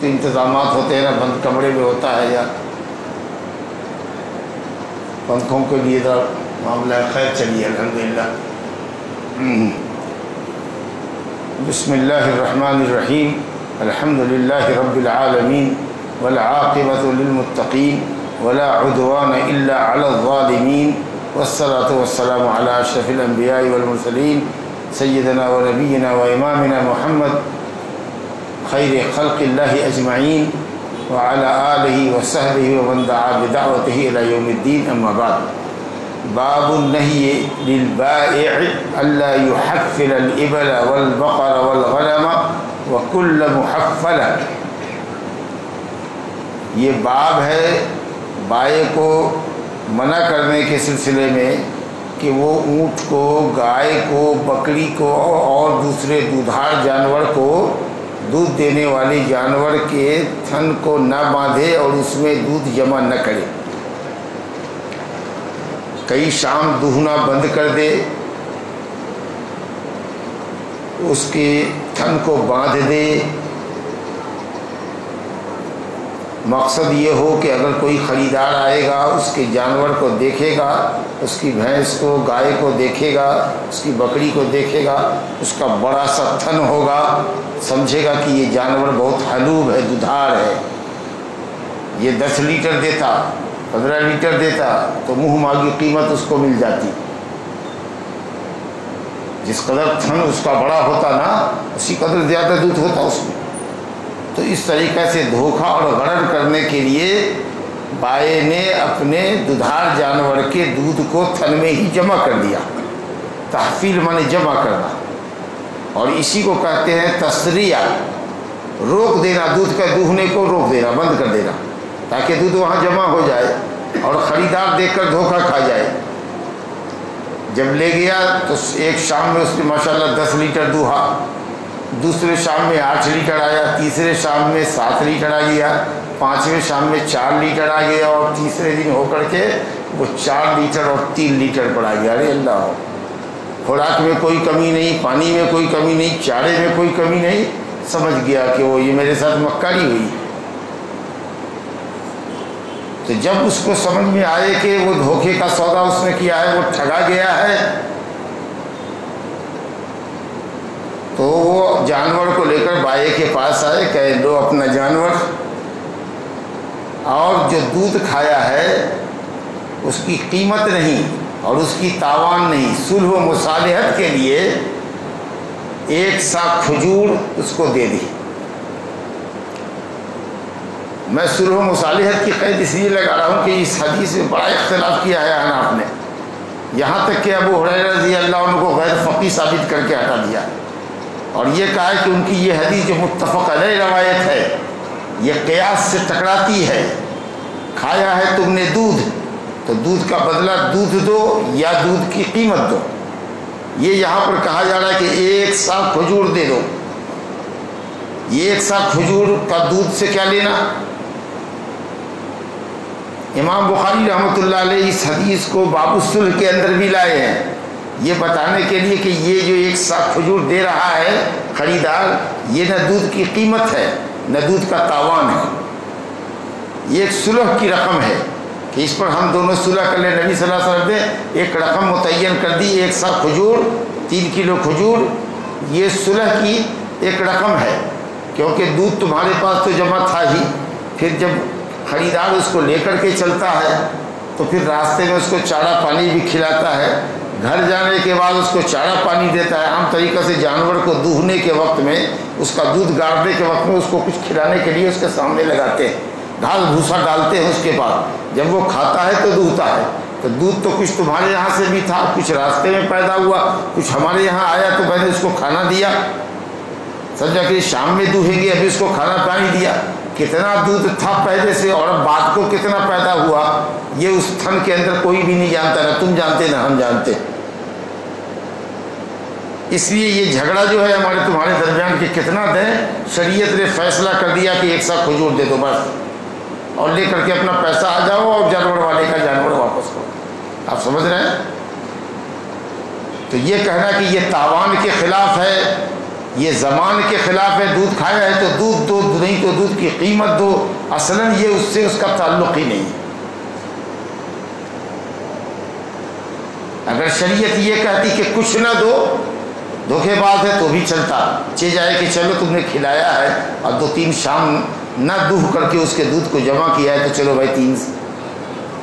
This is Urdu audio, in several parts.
انتظامات ہوتے ہیں نا، بند کمرے میں ہوتا ہے یا پنکھوں کے لیے ذرا معاملہ خیر. چلیے الحمدللہ. بسم اللہ الرحمن الرحیم. الحمدللہ رب العالمین والعاقبۃ للمتقین ولا عدوان الا علی الظالمین والصلاة والسلام علی اشرف الانبیاء والمرسلین سیدنا و نبینا و امامنا محمد خیر خلق اللہ اجمعین وعلی آلہ وصحبہ ومن دعا بدعوتہ الی یوم الدین. اما بعد. باب النہی للبائع الا یحفل الابل والبقر والغنم وکل محفل. یہ باب ہے بائع کو منع کرنے کے سلسلے میں کہ وہ اونٹ کو، گائے کو، بکری کو اور دوسرے دودھار جانور کو، دودھ دینے والے جانور کے تھن کو نہ باندھے اور اس میں دودھ جمع نہ کرے. کئی شام دہنا بند کر دے، اس کے تھن کو باندھ دے. مقصد یہ ہو کہ اگر کوئی خریدار آئے گا اس کے جانور کو دیکھے گا، اس کی بھینس کو، گائے کو دیکھے گا، اس کی بکری کو دیکھے گا، اس کا بڑا سا تھن ہوگا، سمجھے گا کہ یہ جانور بہت حلوب ہے، دودھار ہے، یہ 10 لیٹر دیتا، 15 لیٹر دیتا، تو منہ مانگی قیمت اس کو مل جاتی. جس قدر تھن اس کا بڑا ہوتا نا، اسی قدر زیادہ دودھ ہوتا اس میں. تو اس طریقے سے دھوکہ اور غرر کرنے کے لیے بائع نے اپنے دودھار جانور کے دودھ کو تھن میں ہی جمع کر دیا. تحفیل مانے جمع کرنا، اور اسی کو کہتے ہیں تسریہ. روک دینا، دودھ کا دوہنے کو روک دینا، بند کر دینا، تاکہ دودھ وہاں جمع ہو جائے اور خریدار دیکھ کر دھوکہ کھا جائے. جب لے گیا تو ایک شام میں اس نے ماشاءاللہ 10 لیٹر دوہا، دوسرے شام میں 8 لیٹر آیا، تیسرے شام میں 7 لیٹر آ گیا، 5ویں شام میں 4 لیٹر آ گیا، اور تیسرے دن ہو کر کے وہ 4 لیٹر اور 3 لیٹر پر آ گیا. ارے اللہ، خوراک میں کوئی کمی نہیں، پانی میں کوئی کمی نہیں، چارے میں کوئی کمی نہیں. سمجھ گیا کہ وہ یہ میرے ساتھ مکاری ہوئی. تو جب اس کو سمجھ میں آئے کہ وہ دھوکے کا سودا اس نے کیا ہے، وہ ٹھگا گیا ہے، تو وہ جانور کو لے کر بائع کے پاس آئے کہ لو اپنا جانور، اور جو دودھ کھایا ہے اس کی قیمت نہیں اور اس کی تاوان نہیں. صلح و مصالحت کے لیے 1 سا کھجور اس کو دے دی. میں صلح و مصالحت کی قید اس لیے لگا رہا ہوں کہ اس حدیث میں بڑا اختلاف کیا ہے حناف نے، یہاں تک کہ ابو ہریرہ رضی اللہ عنہ کو غیر فقیہ ثابت کر کے ہٹا دیا، اور یہ کہا ہے کہ ان کی یہ حدیث جو متفق علیہ روایت ہے یہ قیاس سے ٹکراتی ہے. کھایا ہے تم نے دودھ، تو دودھ کا بدلہ دودھ دو یا دودھ کی قیمت دو. یہ یہاں پر کہا جا رہا ہے کہ 1 سا کھجور دے دو. یہ 1 سا کھجور کا دودھ سے کیا لینا؟ امام بخاری رحمۃ اللہ علیہ اس حدیث کو باب الصلح کے اندر بھی لائے ہیں، یہ بتانے کے لیے کہ یہ جو 1 سا کھجور دے رہا ہے خریدار، یہ نہ دودھ کی قیمت ہے نہ دودھ کا تاوان ہے، یہ ایک صلح کی رقم ہے کہ اس پر ہم دونوں صلح کر لیں. نبی صلی اللہ علیہ وسلم نے ایک رقم متعین کر دی، 1 سا کھجور، 3 کلو کھجور، یہ صلح کی ایک رقم ہے، کیونکہ دودھ تمہارے پاس تو جمع تھا ہی. پھر جب خریدار اس کو لے کر کے چلتا ہے تو پھر راستے میں اس کو چارہ پانی بھی کھلاتا ہے، گھر جانے کے بعد اس کو چارہ پانی دیتا ہے. عام طریقے سے جانور کو دوہنے کے وقت میں، اس کا دودھ گاڑنے کے وقت میں اس کو کچھ کھلانے کے لیے اس کے سامنے لگاتے ہیں، گھاس بھوسا ڈالتے ہیں اس کے پاس. جب وہ کھاتا ہے تو دوہتا ہے. تو دودھ تو کچھ تمہارے یہاں سے بھی تھا، کچھ راستے میں پیدا ہوا، کچھ ہمارے یہاں آیا تو میں نے اس کو کھانا دیا. سمجھا کہ شام میں دوہیں گے، ابھی اس کو کھانا پانی دیا. کتنا دودھ تھا پہلے سے اور اب بعد کو کتنا پیدا ہوا، یہ اس تھن کے اندر کوئی بھی نہیں جانتا، نہ تم جانتے نہ ہم جانتے. اس لیے یہ جھگڑا جو ہے ہمارے تمہارے درمیان کہ کتنا دیں، شریعت نے فیصلہ کر دیا کہ 1 سا کھجور دے دو بس، اور لے کر کے اپنا پیسہ آ جاؤ اور جانور والے کا جانور واپس کرو. آپ سمجھ رہے ہیں؟ تو یہ کہنا کہ یہ تاوان کے خلاف ہے، یہ زمان کے خلاف ہے، دودھ کھایا ہے تو دودھ دو، نہیں تو دودھ کی قیمت دو، اصلاً یہ اس سے اس کا تعلق ہی نہیں ہے۔ اگر شریعت یہ کہتی کہ کچھ نہ دو، دھوکے باز ہے تو بھی چلتا، چہ جائے کہ چلو تم نے کھلایا ہے اور 2-3 شام نہ دوہ کر کے اس کے دودھ کو جمع کیا ہے تو چلو بھائی 3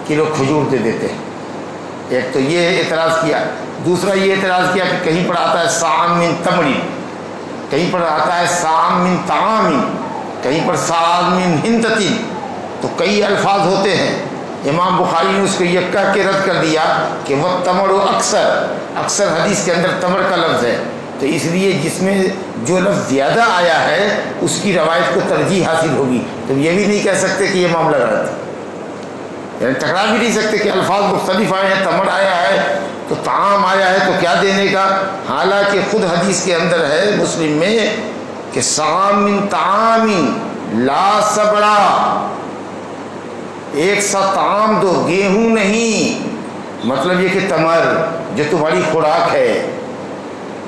کلو کھجور دے دیتے ہیں۔ ایک تو یہ اعتراض کیا، دوسرا یہ اعتراض کیا کہ کہیں پر آتا ہے صاع من تمر، کہیں پر آتا ہے صاع من طعام، کہیں پر صاع من ہندۃ، تو کئی الفاظ ہوتے ہیں۔ امام بخاری نے اس کو یہ کہہ کے رد کر دیا کہ وہ تمر و اکثر حدیث کے اندر تمر کا لفظ ہے، تو اس لیے جس میں جو لفظ زیادہ آیا ہے اس کی روایت کو ترجیح حاصل ہوگی۔ تو یہ بھی نہیں کہہ سکتے کہ یہ معاملہ غلط ہے، یعنی ٹکرا بھی نہیں سکتے کہ الفاظ مختلف آئے ہیں، تمر آیا ہے تو طعام آیا ہے تو کیا دینے کا، حالانکہ خود حدیث کے اندر ہے مسلم میں کہ صاع من طعام لا صبرا، ایک سا طعام دو، گیہوں نہیں، مطلب یہ کہ تمر جو تمہاری خوراک ہے۔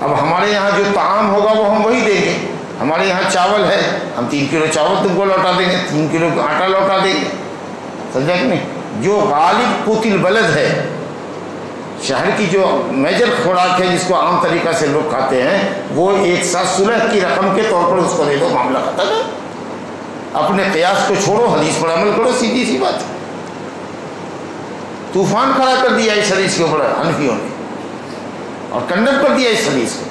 اب ہمارے یہاں جو طعام ہوگا وہ ہم وہی دیں گے، ہمارے یہاں چاول ہے، ہم 3 کلو چاول تم کو لوٹا دیں گے، 3 کلو آٹا لوٹا دیں گے، سمجھا کہ نہیں؟ جو غالب قوت البلد ہے، شہر کی جو میجر خوراک ہے جس کو عام طریقہ سے لوگ کھاتے ہیں، وہ ایک ساتھ صلح کی رقم کے طور پر اس کو دے دو، معاملہ ختم ہے۔ اپنے قیاس کو چھوڑو، حدیث پر عمل کرو، سیدھی سی بات۔ طوفان کھڑا کر دیا اس حدیث کے اوپر حنفیوں نے اور کنڈم کر دیا اس حدیث کو،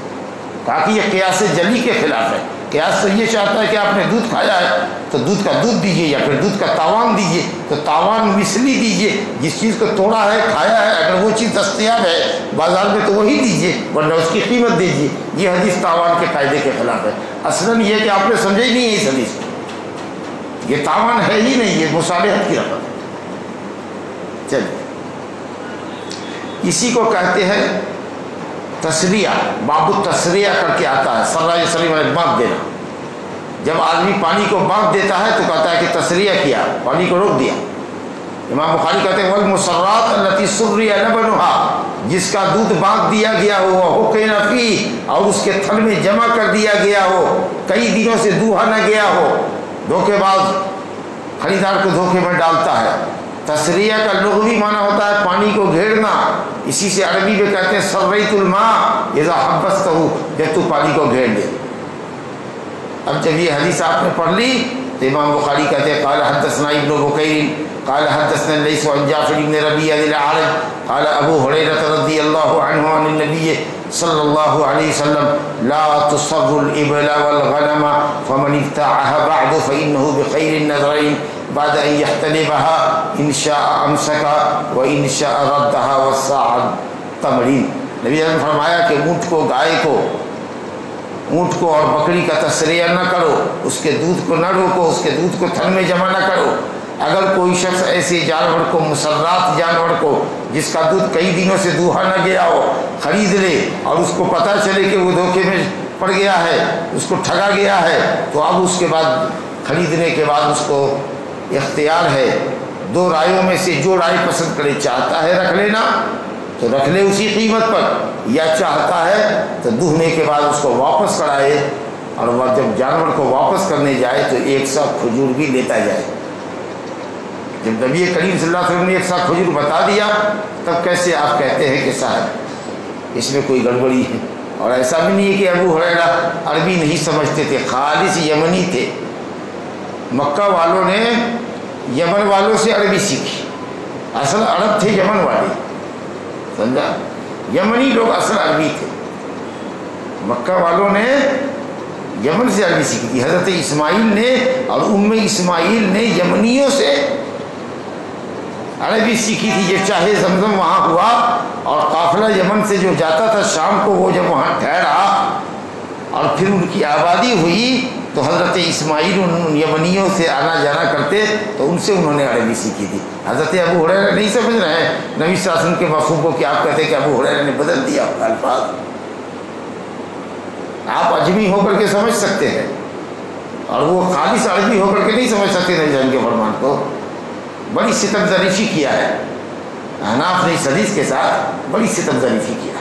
کہا کہ یہ قیاس جلی کے خلاف ہے۔ قیاس تو یہ چاہتا ہے کہ آپ نے دودھ کھایا ہے تو دودھ کا دودھ دیجیے یا پھر دودھ کا تاوان دیجیے، تو تاوان مثلی دیجیے، جس چیز کو توڑا ہے کھایا ہے اگر وہ چیز دستیاب ہے بازار میں تو وہی دیجیے، ورنہ اس کی قیمت دیجیے۔ یہ حدیث تاوان کے قاعدے کے خلاف ہے۔ اصلاً یہ کہ آپ نے سمجھا ہی نہیں ہے اس حدیث کو، یہ تاوان ہے ہی نہیں، یہ مصالحت کی رقم ہے۔ چلیے، اسی کو کہتے ہیں تسریہ، باب التسریہ کر کے آتا ہے، سرہ سلیم بانٹ دینا۔ جب آدمی پانی کو بانٹ دیتا ہے تو کہتا ہے کہ تسریہ کیا، پانی کو روک دیا۔ امام بخاری کہتے ہیں والمسرات التي سري لبنها، جس کا دودھ بانٹ دیا گیا ہو، حقن فیہ، اور اس کے تھن میں جمع کر دیا گیا ہو، کئی دنوں سے دوہا نہ گیا ہو۔ دھوکے باز خریدار کو دھوکے میں ڈالتا ہے۔ تسریہ کا لغوی معنی ہوتا ہے پانی کو گھیرنا، اسی سے عربی میں کہتے ہیں سریت الماء اذا حبستہ، جب تو پانی کو گھیر دے۔ اب جب یہ حدیث آپ نے پڑھ لی تو امام بخاری کہتے ہیں قال حدثنا ابن بکیر قال حدثنا لیث عن جعفر بن ربیعہ الأعرج قال ابو ہریرہ رضی اللہ عنہ عن النبی صلی اللہ علیہ وسلم لا تصر الابل والغنم فمن ابتاعها بعد فإنه بخير النظرين بعد ان يحتلبها ان شاء امسك وان شاء ردها والساعة تمرین۔ نبی نے فرمایا کہ اونٹ کو، گائے کو، اونٹ کو اور بکری کا تسریہ نہ کرو، اس کے دودھ کو نہ روکو، اس کے دودھ کو تھن میں جمع نہ کرو۔ اگر کوئی شخص ایسے جانور کو، مسرات جانور کو جس کا دودھ کئی دنوں سے دوہا نہ گیا ہو، خرید لے اور اس کو پتہ چلے کہ وہ دھوکے میں پڑ گیا ہے، اس کو ٹھگا گیا ہے، تو اب اس کے بعد خریدنے کے بعد اس کو اختیار ہے، 2 رائےوں میں سے جو رائے پسند کرے، چاہتا ہے رکھ لینا تو رکھ لے اسی قیمت پر، یا چاہتا ہے تو دوہنے کے بعد اس کو واپس کرائے، اور وہ جب جانور کو واپس کرنے جائے تو 1 سا کھجور بھی لیتا جائے۔ جب نبی کریم صلی اللہ علیہ وسلم نے 1 سا کھجور بتا دیا تب کیسے آپ کہتے ہیں کہ صاحب اس میں کوئی گڑبڑی ہے؟ اور ایسا بھی نہیں ہے کہ ابو ہریرہ عربی نہیں سمجھتے تھے، خالص یمنی تھے۔ مکہ والوں نے یمن والوں سے عربی سیکھی، اصل عرب تھے یمن والے، سمجھا؟ یمنی لوگ اصل عربی تھے، مکہ والوں نے یمن سے عربی سیکھی تھی۔ حضرت اسماعیل نے اور اسماعیل نے یمنیوں سے عربی سیکھی تھی۔ یہ چاہے زمزم وہاں ہوا اور قافلہ یمن سے جو جاتا تھا شام کو، وہ جب وہاں ٹھہرا اور پھر ان کی آبادی ہوئی تو حضرت اسماعیل ان یمنیوں سے آنا جانا کرتے تو ان سے انہوں نے عربی سیکھی تھی۔ حضرت ابو ہریرہ نہیں سمجھ رہے ہیں نبی صلی اللہ علیہ وسلم کے مفہوم کو کہ آپ کہتے ہیں کہ ابو ہریرہ نے بدل دیا الفاظ۔ آپ اجمی ہو کر کے سمجھ سکتے ہیں اور وہ خالص عربی ہو کر کے نہیں سمجھ سکتے نبی جان کے فرمان کو۔ بڑی ستم ظریفی کیا ہے احناف نے اس حدیث کے ساتھ، بڑی ستم ظریفی کیا۔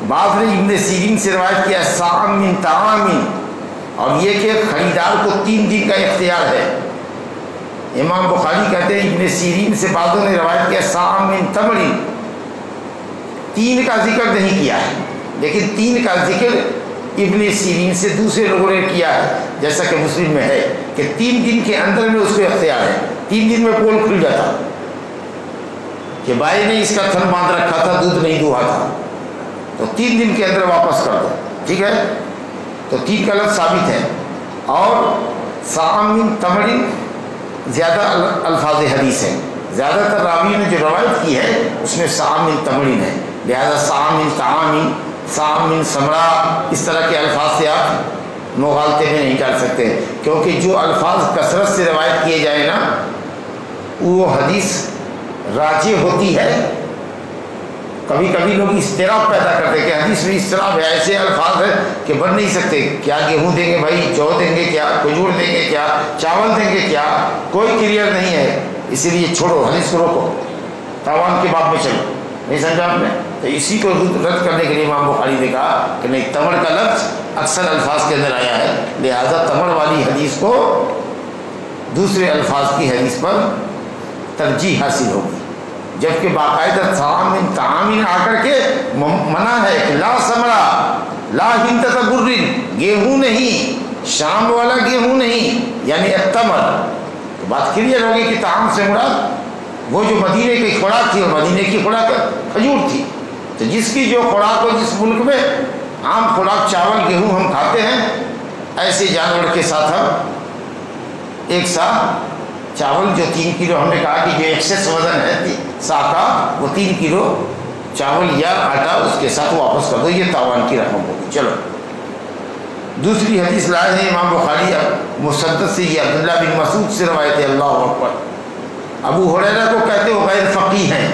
بعض نے ابن سیرین سے روایت کیا صاع من طعام، اور یہ کہ خریدار کو 3 دن کا اختیار ہے۔ امام بخاری کہتے ہیں ابن سیرین سے بعضوں نے روایت کیا صاع من تمر، 3 کا ذکر نہیں کیا ہے، لیکن 3 کا ذکر ابن سیرین سے دوسرے لوگوں نے کیا ہے، جیسا کہ مسلم میں ہے کہ 3 دن کے اندر میں اس کو اختیار ہے۔ 3 دن میں پول کھل جاتا کہ بھائی نے اس کا تھن باندھ رکھا تھا، دودھ نہیں دہا تھا، تو 3 دن کے اندر واپس کر دو، ٹھیک ہے۔ تو 3 کا لفظ ثابت ہے۔ اور صاع من تمر زیادہ الفاظ حدیث ہیں، زیادہ تر راوی نے جو روایت کی ہے اس میں صاع من تمر ہے، لہذا صاع من طعام، صاع من ثمرہ، اس طرح کے الفاظ سے آپ مغالطے میں نہیں ڈال سکتے، کیونکہ جو الفاظ کثرت سے روایت کیے جائیں نا وہ حدیث راجح ہوتی ہے۔ کبھی کبھی لوگ اضطراب پیدا کرتے کہ حدیث میں اضطراب ہے، ایسے الفاظ ہیں کہ بن نہیں سکتے، کیا گیہوں دیں گے بھائی، جو دیں گے کیا، کھجور دیں گے کیا، چاول دیں گے کیا، کوئی کلیئر نہیں ہے، اسی لیے چھوڑو، حدیث کو روکو، تاوان کے باب میں چلو، نہیں سمجھا آپ نے؟ تو اسی کو رد کرنے کے لیے امام بخاری نے کہا کہ نہیں، تمر کا لفظ اکثر الفاظ کے اندر آیا ہے، لہذا تمر والی حدیث کو دوسرے الفاظ کی حدیث پر ترجیح حاصل ہوگی، جبکہ باقاعدہ صاع من طعام آ کر کے منع ہے کہ لا ثمرہ لا ہنتۃ بر، گیہوں نہیں، شام والا گیہوں نہیں، یعنی التمر۔ تو بات کلیئر ہوگی کہ طعام سے مراد وہ جو مدینے کی خوراک تھی، اور مدینے کی خوراک کھجور تھی، تو جس کی جو خوراک ہو، جس ملک میں عام خوراک چاول گیہوں ہم کھاتے ہیں، ایسے جانور کے ساتھ ہم ایک ساتھ چاول جو 3 کلو، ہم نے کہا کہ جو ایکسس وزن ہے سا کا، وہ 3 کلو چاول یا آٹا اس کے ساتھ واپس کر دو، یہ تاوان کی رقم ہوگی۔ چلو دوسری حدیث لائے ہیں امام بخاری مسدد سے، یہ عبداللہ بن مسعود سے روایت ہے، اللہ اکبر۔ ابو ہریرہ کو کہتے ہو غیر فقیہ ہیں،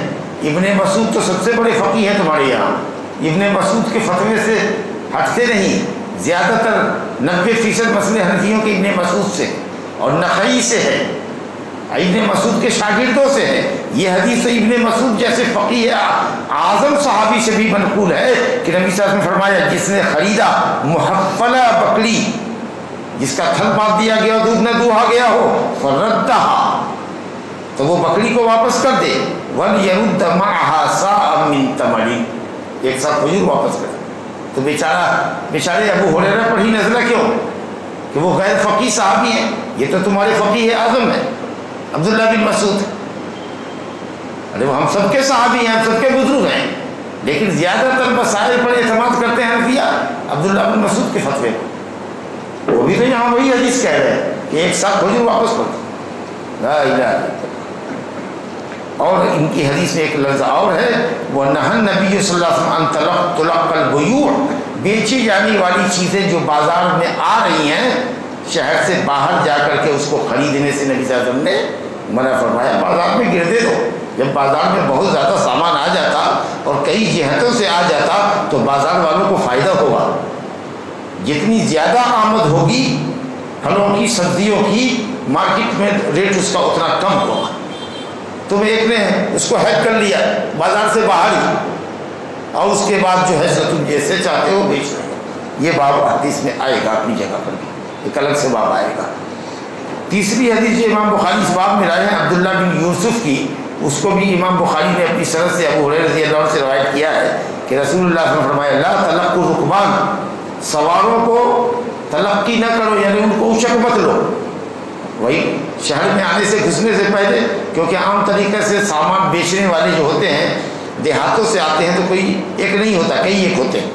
ابن مسعود تو سب سے بڑے فقیہ ہیں تمہارے یہاں، ابن مسعود کے فتوے سے ہٹتے نہیں، زیادہ تر 90% مسئلے حنفیوں کے ابن مسعود سے اور نخعی سے ہے، ابن مسعود کے شاگردوں سے ہے۔ یہ حدیث تو ابن مسعود جیسے فقیہ اعظم صحابی سے بھی منقول ہے کہ نبی صلی اللہ علیہ وسلم نے فرمایا جس نے خریدا محفلہ بکری، جس کا تھن باندھ دیا گیا، دودھ نہ دوہا گیا ہو، فردھا، تو وہ بکری کو واپس کر دے، وَلْيَرُدَّ مَعَهَا صَاعًا مِّن تَمَرٍ، ایک ساتھ کھجور واپس کر دے۔ تو بیچارے ابو ہریرہ پر ہی نزلہ کیوں کہ وہ غیر فقیہ صحابی ہیں، یہ تو تمہارے فقیہ اعظم ہیں عبداللہ بن مسعود، ارے وہ ہم سب کے صحابی ہیں، ہم سب کے بزرگ ہیں، لیکن زیادہ تر مسائل پر اعتماد کرتے ہیں حنفیہ عبداللہ بن مسعود کے فتوے کو، وہ بھی تو یہاں وہی حدیث کہہ رہے ہیں کہ ایک ساتھ کھجور واپس کر دو، لا الہ الا اللہ۔ اور ان کی حدیث میں ایک لفظ اور ہے، وہ نہى النبی صلی اللہ علیہ وسلم ان تلقى البیوع، بیچی جانے والی چیزیں جو بازار میں آ رہی ہیں شہر سے باہر جا کر کے اس کو خریدنے سے نبی صلی اللہ علیہ وسلم نے منع فرمایا، بازار میں گردے دو۔ جب بازار میں بہت زیادہ سامان آ جاتا اور کئی جہتوں سے آ جاتا تو بازار والوں کو فائدہ ہوگا، جتنی زیادہ آمد ہوگی پھلوں کی سبزیوں کی مارکیٹ میں ریٹ اس کا اتنا کم ہوگا۔ تم ایک نے اس کو ہیک کر لیا بازار سے باہر ہی، اور اس کے بعد جو ہے تم جیسے چاہتے ہو بیچ رہے ہو، یہ باب حدیث میں آئے گا اپنی جگہ پر بھی، ایک الگ سے باب آئے گا۔ تیسری حدیث جو امام بخاری اس باب میں لائے ہیں عبداللہ بن یوسف کی، اس کو بھی امام بخاری نے اپنی سند سے ابو ہریرہ رضی اللہ عنہ سے روایت کیا ہے کہ رسول اللہ صلی اللہ علیہ وسلم نے فرمایا لا تلقوا الرکبان، سواروں کو تلقی نہ کرو، یعنی ان کو اچک مت لو، وہی شہر میں آنے سے گھسنے سے پہلے، کیونکہ عام طریقے سے سامان بیچنے والے جو ہوتے ہیں دیہاتوں سے آتے ہیں تو کوئی ایک نہیں ہوتا، کئی ایک ہوتے ہیں،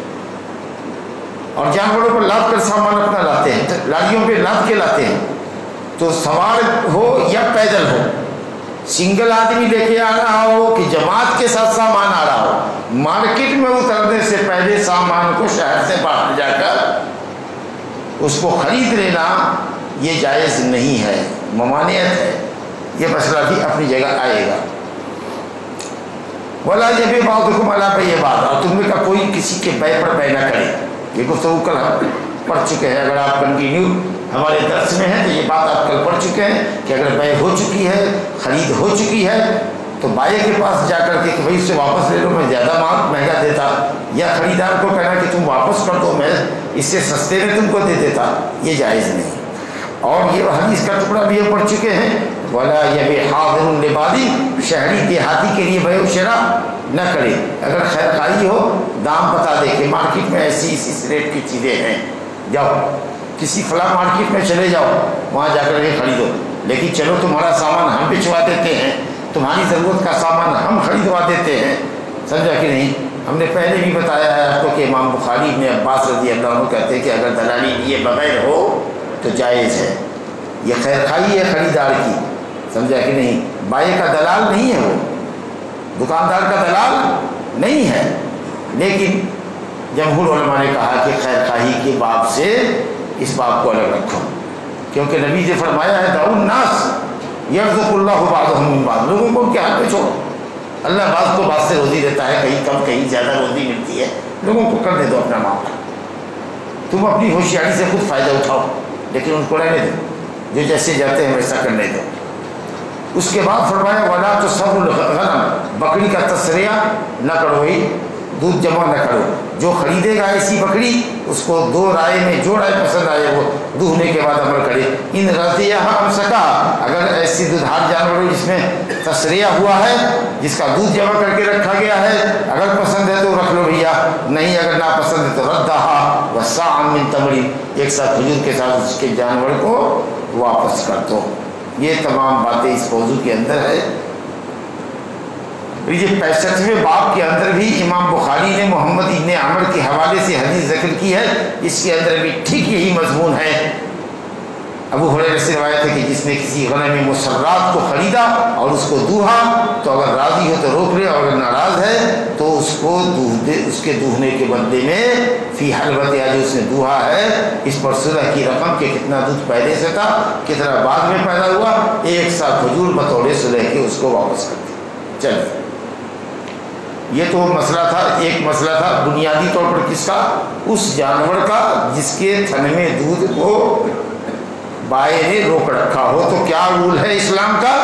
اور جانوروں پر لاد کر سامان اپنا لاتے ہیں، لاریوں پہ لاد کے لاتے ہیں، تو سوار ہو یا پیدل ہو، سنگل آدمی لے کے آ رہا ہو کہ جماعت کے ساتھ سامان آ رہا ہو، مارکیٹ میں اترنے سے پہلے سامان کو شہر سے باہر جا کر اس کو خرید لینا یہ جائز نہیں ہے، ممانعت ہے، یہ مسئلہ بھی اپنی جگہ آئے گا۔ وَلَا يَبِيعُ بَعْضُكُمْ عَلَىٰ بَيْعِ بَعْضٍ، اور تم میں کا کوئی کسی کے بے پر بے نہ کرے، یہ گفتگو کل ہم پڑھ چکے ہیں، اگر آپ کنٹینیو ہمارے درس میں ہیں تو یہ بات آپ کل پڑھ چکے ہیں کہ اگر بے ہو چکی ہے، خرید ہو چکی ہے، تو بائے کے پاس جا کر کے کہ بھائی اس سے واپس لے لو، میں زیادہ مہنگا دیتا، یا خریدار کو کہنا کہ تم واپس کر دو، میں اس سے سستے میں تم کو دے دیتا، یہ جائز نہیں۔ اور یہ حدیث کا ٹکڑا بھی ہم پڑھ چکے ہیں، ولا یبیع حاضر لبادی، شہری دیہاتی کے لیے بیع و شراء نہ کرے۔ اگر خیر خواہی ہو، دام بتا دے کہ مارکیٹ میں ایسی اس ریٹ کی چیزیں ہیں، جاؤ کسی فلاں مارکیٹ میں چلے جاؤ، وہاں جا کر کے خریدو، لیکن چلو تمہارا سامان ہم بچوا دیتے ہیں، تمہاری ضرورت کا سامان ہم خریدوا دیتے ہیں، سمجھا کہ نہیں؟ ہم نے پہلے بھی بتایا ہے آپ کو کہ امام بخاری ابن عباس رضی اللہ عنہ کہتے ہیں کہ اگر دلالی لیے بغیر ہو تو جائز ہے، یہ خیر خواہی ہے خریدار کی، سمجھا کہ نہیں؟ بائے کا دلال نہیں ہے، وہ دکاندار کا دلال نہیں ہے، لیکن جمہور علماء نے کہا کہ خیر خواہی کے باب سے اس باب کو الگ رکھو، کیونکہ نبی نے فرمایا ہے دعوا الناس یرزق اللہ بعضهم من بعض، لوگوں کو ان کے ہاتھ میں چھوڑو، اللہ بعض کو بعض سے روزی دیتا ہے، کہیں کم کہیں زیادہ روزی ملتی ہے، لوگوں کو کرنے دو اپنا معاملہ، تم اپنی ہوشیاری سے خود فائدہ اٹھاؤ، لیکن ان کو رہنے دو، جو جیسے جاتے ہیں ویسا کرنے دو۔ اس کے بعد فرمایا ولا تصر الغنم، بکری کا تسریہ نہ کرو، ہی دودھ جمع نہ کرو، جو خریدے گا ایسی بکری اس کو دو رائے میں جو رائے پسند آئے وہ دودھنے کے بعد عمل کرے۔ ان رضیہ امسکا، اگر ایسی دودھار جانور ہو جس میں تسریہ ہوا ہے، جس کا دودھ جمع کر کے رکھا گیا ہے، اگر پسند ہے تو رکھ لو بھیا، نہیں اگر ناپسند ہے تو ردہا وصاعا من تمر، ایک ساتھ کھجور کے ساتھ اس کے جانور کو واپس کر دو۔ یہ تمام باتیں اس موضوع کے اندر ہے۔ یہ 65ویں باب کے اندر بھی امام بخاری نے محمد ابن عمر کے حوالے سے حدیث ذکر کی ہے، اس کے اندر بھی ٹھیک یہی مضمون ہے۔ ابو ہریرہ سے روایت ہے کہ جس نے کسی غنم مسرات کو خریدا اور اس کو دوہا تو اگر راضی ہو تو روک لے، اور اگر ناراض ہے تو اس کو اس کے دوہنے کے بدلے میں فی حلبت، جو اس نے دوہا ہے اس پر صلح کی رقم کہ کتنا دودھ پہلے سے تھا کتنا بعد میں پیدا ہوا، ایک ساتھ کھجور بطور صلح کے اس کو واپس کر دے۔ چلیے، یہ تو مسئلہ تھا، ایک مسئلہ تھا بنیادی طور پر کس کا؟ اس جانور کا جس کے تھن میں دودھ کو بائے نے روک رکھا ہو۔ تو کیا رول ہے اسلام کا؟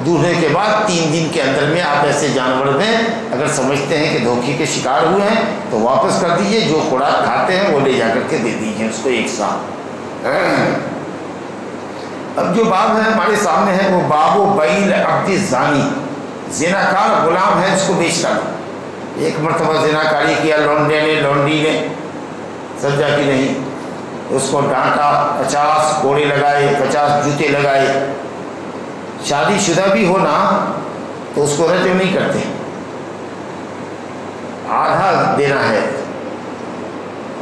دوہنے کے بعد 3 دن کے اندر میں آپ ایسے جانور میں اگر سمجھتے ہیں کہ دھوکے کے شکار ہوئے ہیں تو واپس کر دیجئے، جو خوراک کھاتے ہیں وہ لے جا کر کے دے دیجئے اس کو ایک ساتھ۔ اب جو باب ہے ہمارے سامنے ہے وہ باب و بیع عبد الزانی، زناکار غلام ہے اس کو بیچ ڈالو۔ ایک مرتبہ زناکاری کیا لونڈی نے، سمجھا کہ نہیں، اس کو ڈانٹا، 50 کوڑے لگائے، 50 جوتے لگائے۔ شادی شدہ بھی ہونا تو اس کو رجم نہیں کرتے، آدھا دینا ہے،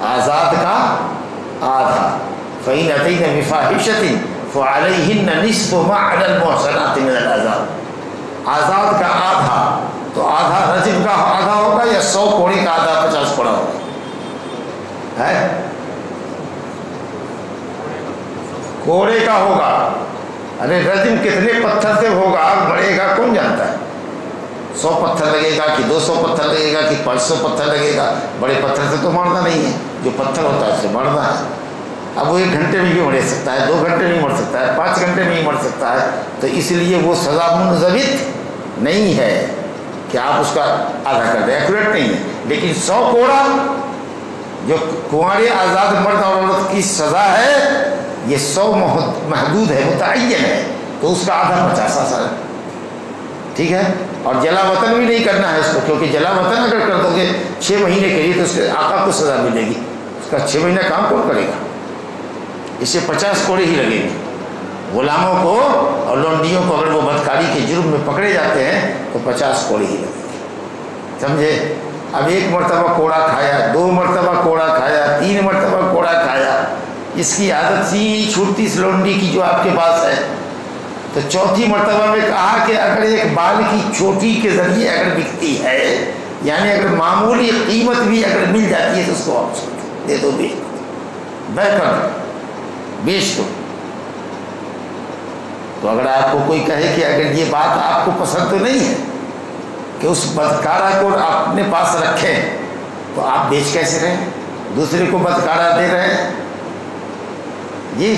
آزاد کا آدھا۔ فَإِنْ أَتَيْنَ بِفَاحِشَةٍ فَعَلَيْهِنَّ نِصْفُ مَا عَلَى الْمُحْصَنَاتِ مِنَ الْعَذَابِ، آزاد کا آدھا، تو آدھا رجم کا آدھا ہوگا یا 100 کوڑے کا آدھا 50 کوڑا ہوگا؟ ہے کوڑے کا ہوگا۔ ارے رجم کتنے پتھر سے ہوگا بڑھے گا کون جانتا ہے؟ 100 پتھر لگے گا کہ 200 پتھر لگے گا کہ 500 پتھر لگے گا؟ بڑے پتھر سے تو مارنا نہیں ہے، جو پتھر ہوتا ہے اس سے مارنا ہے۔ اب وہ 1 گھنٹے میں بھی مر سکتا ہے، 2 گھنٹے میں مر سکتا ہے، 5 گھنٹے میں ہی مر سکتا ہے، تو اس لیے وہ سزا منضبط نہیں ہے کہ آپ اس کا آدھا کر دیں، ایکوریٹ نہیں ہے۔ لیکن 100 کوڑا جو کنوارے آزاد مرد اور عورت کی سزا ہے، یہ 100 محدود ہے، متعین ہے، تو اس کا آدھا 50 سال، ٹھیک ہے۔ اور جلا وطن بھی نہیں کرنا ہے اس کو، کیونکہ جلا وطن اگر کر دو گے 6 مہینے کے لیے تو اس کے آقا کو سزا ملے گی، اس کا 6 مہینہ کام کون کرے گا؟ اسے 50 کوڑے ہی لگیں گے۔ غلاموں کو اور لونڈیوں کو اگر وہ بدکاری کے جرم میں پکڑے جاتے ہیں تو 50 کوڑے ہی لگیں گے، سمجھے؟ اب 1 مرتبہ کوڑا کھایا، 2 مرتبہ کوڑا کھایا، 3 مرتبہ کوڑا کھایا، اس کی عادت سی چھوٹتی اس لونڈی کی جو آپ کے پاس ہے، تو 4تھی مرتبہ میں کہا کہ اگر ایک بال کی چوٹی کے ذریعے اگر بکتی ہے، یعنی اگر معمولی قیمت بھی اگر مل جاتی ہے تو اس کو واپس دے دو، بیچ دو، بے کر دو، بیچ دو۔ تو اگر آپ کو کوئی کہے کہ اگر یہ بات آپ کو پسند تو نہیں ہے کہ اس بدکارہ کو اپنے پاس رکھیں، تو آپ بیچ کیسے رہے ہیں؟ دوسرے کو بدکارہ دے رہے ہیں؟ جی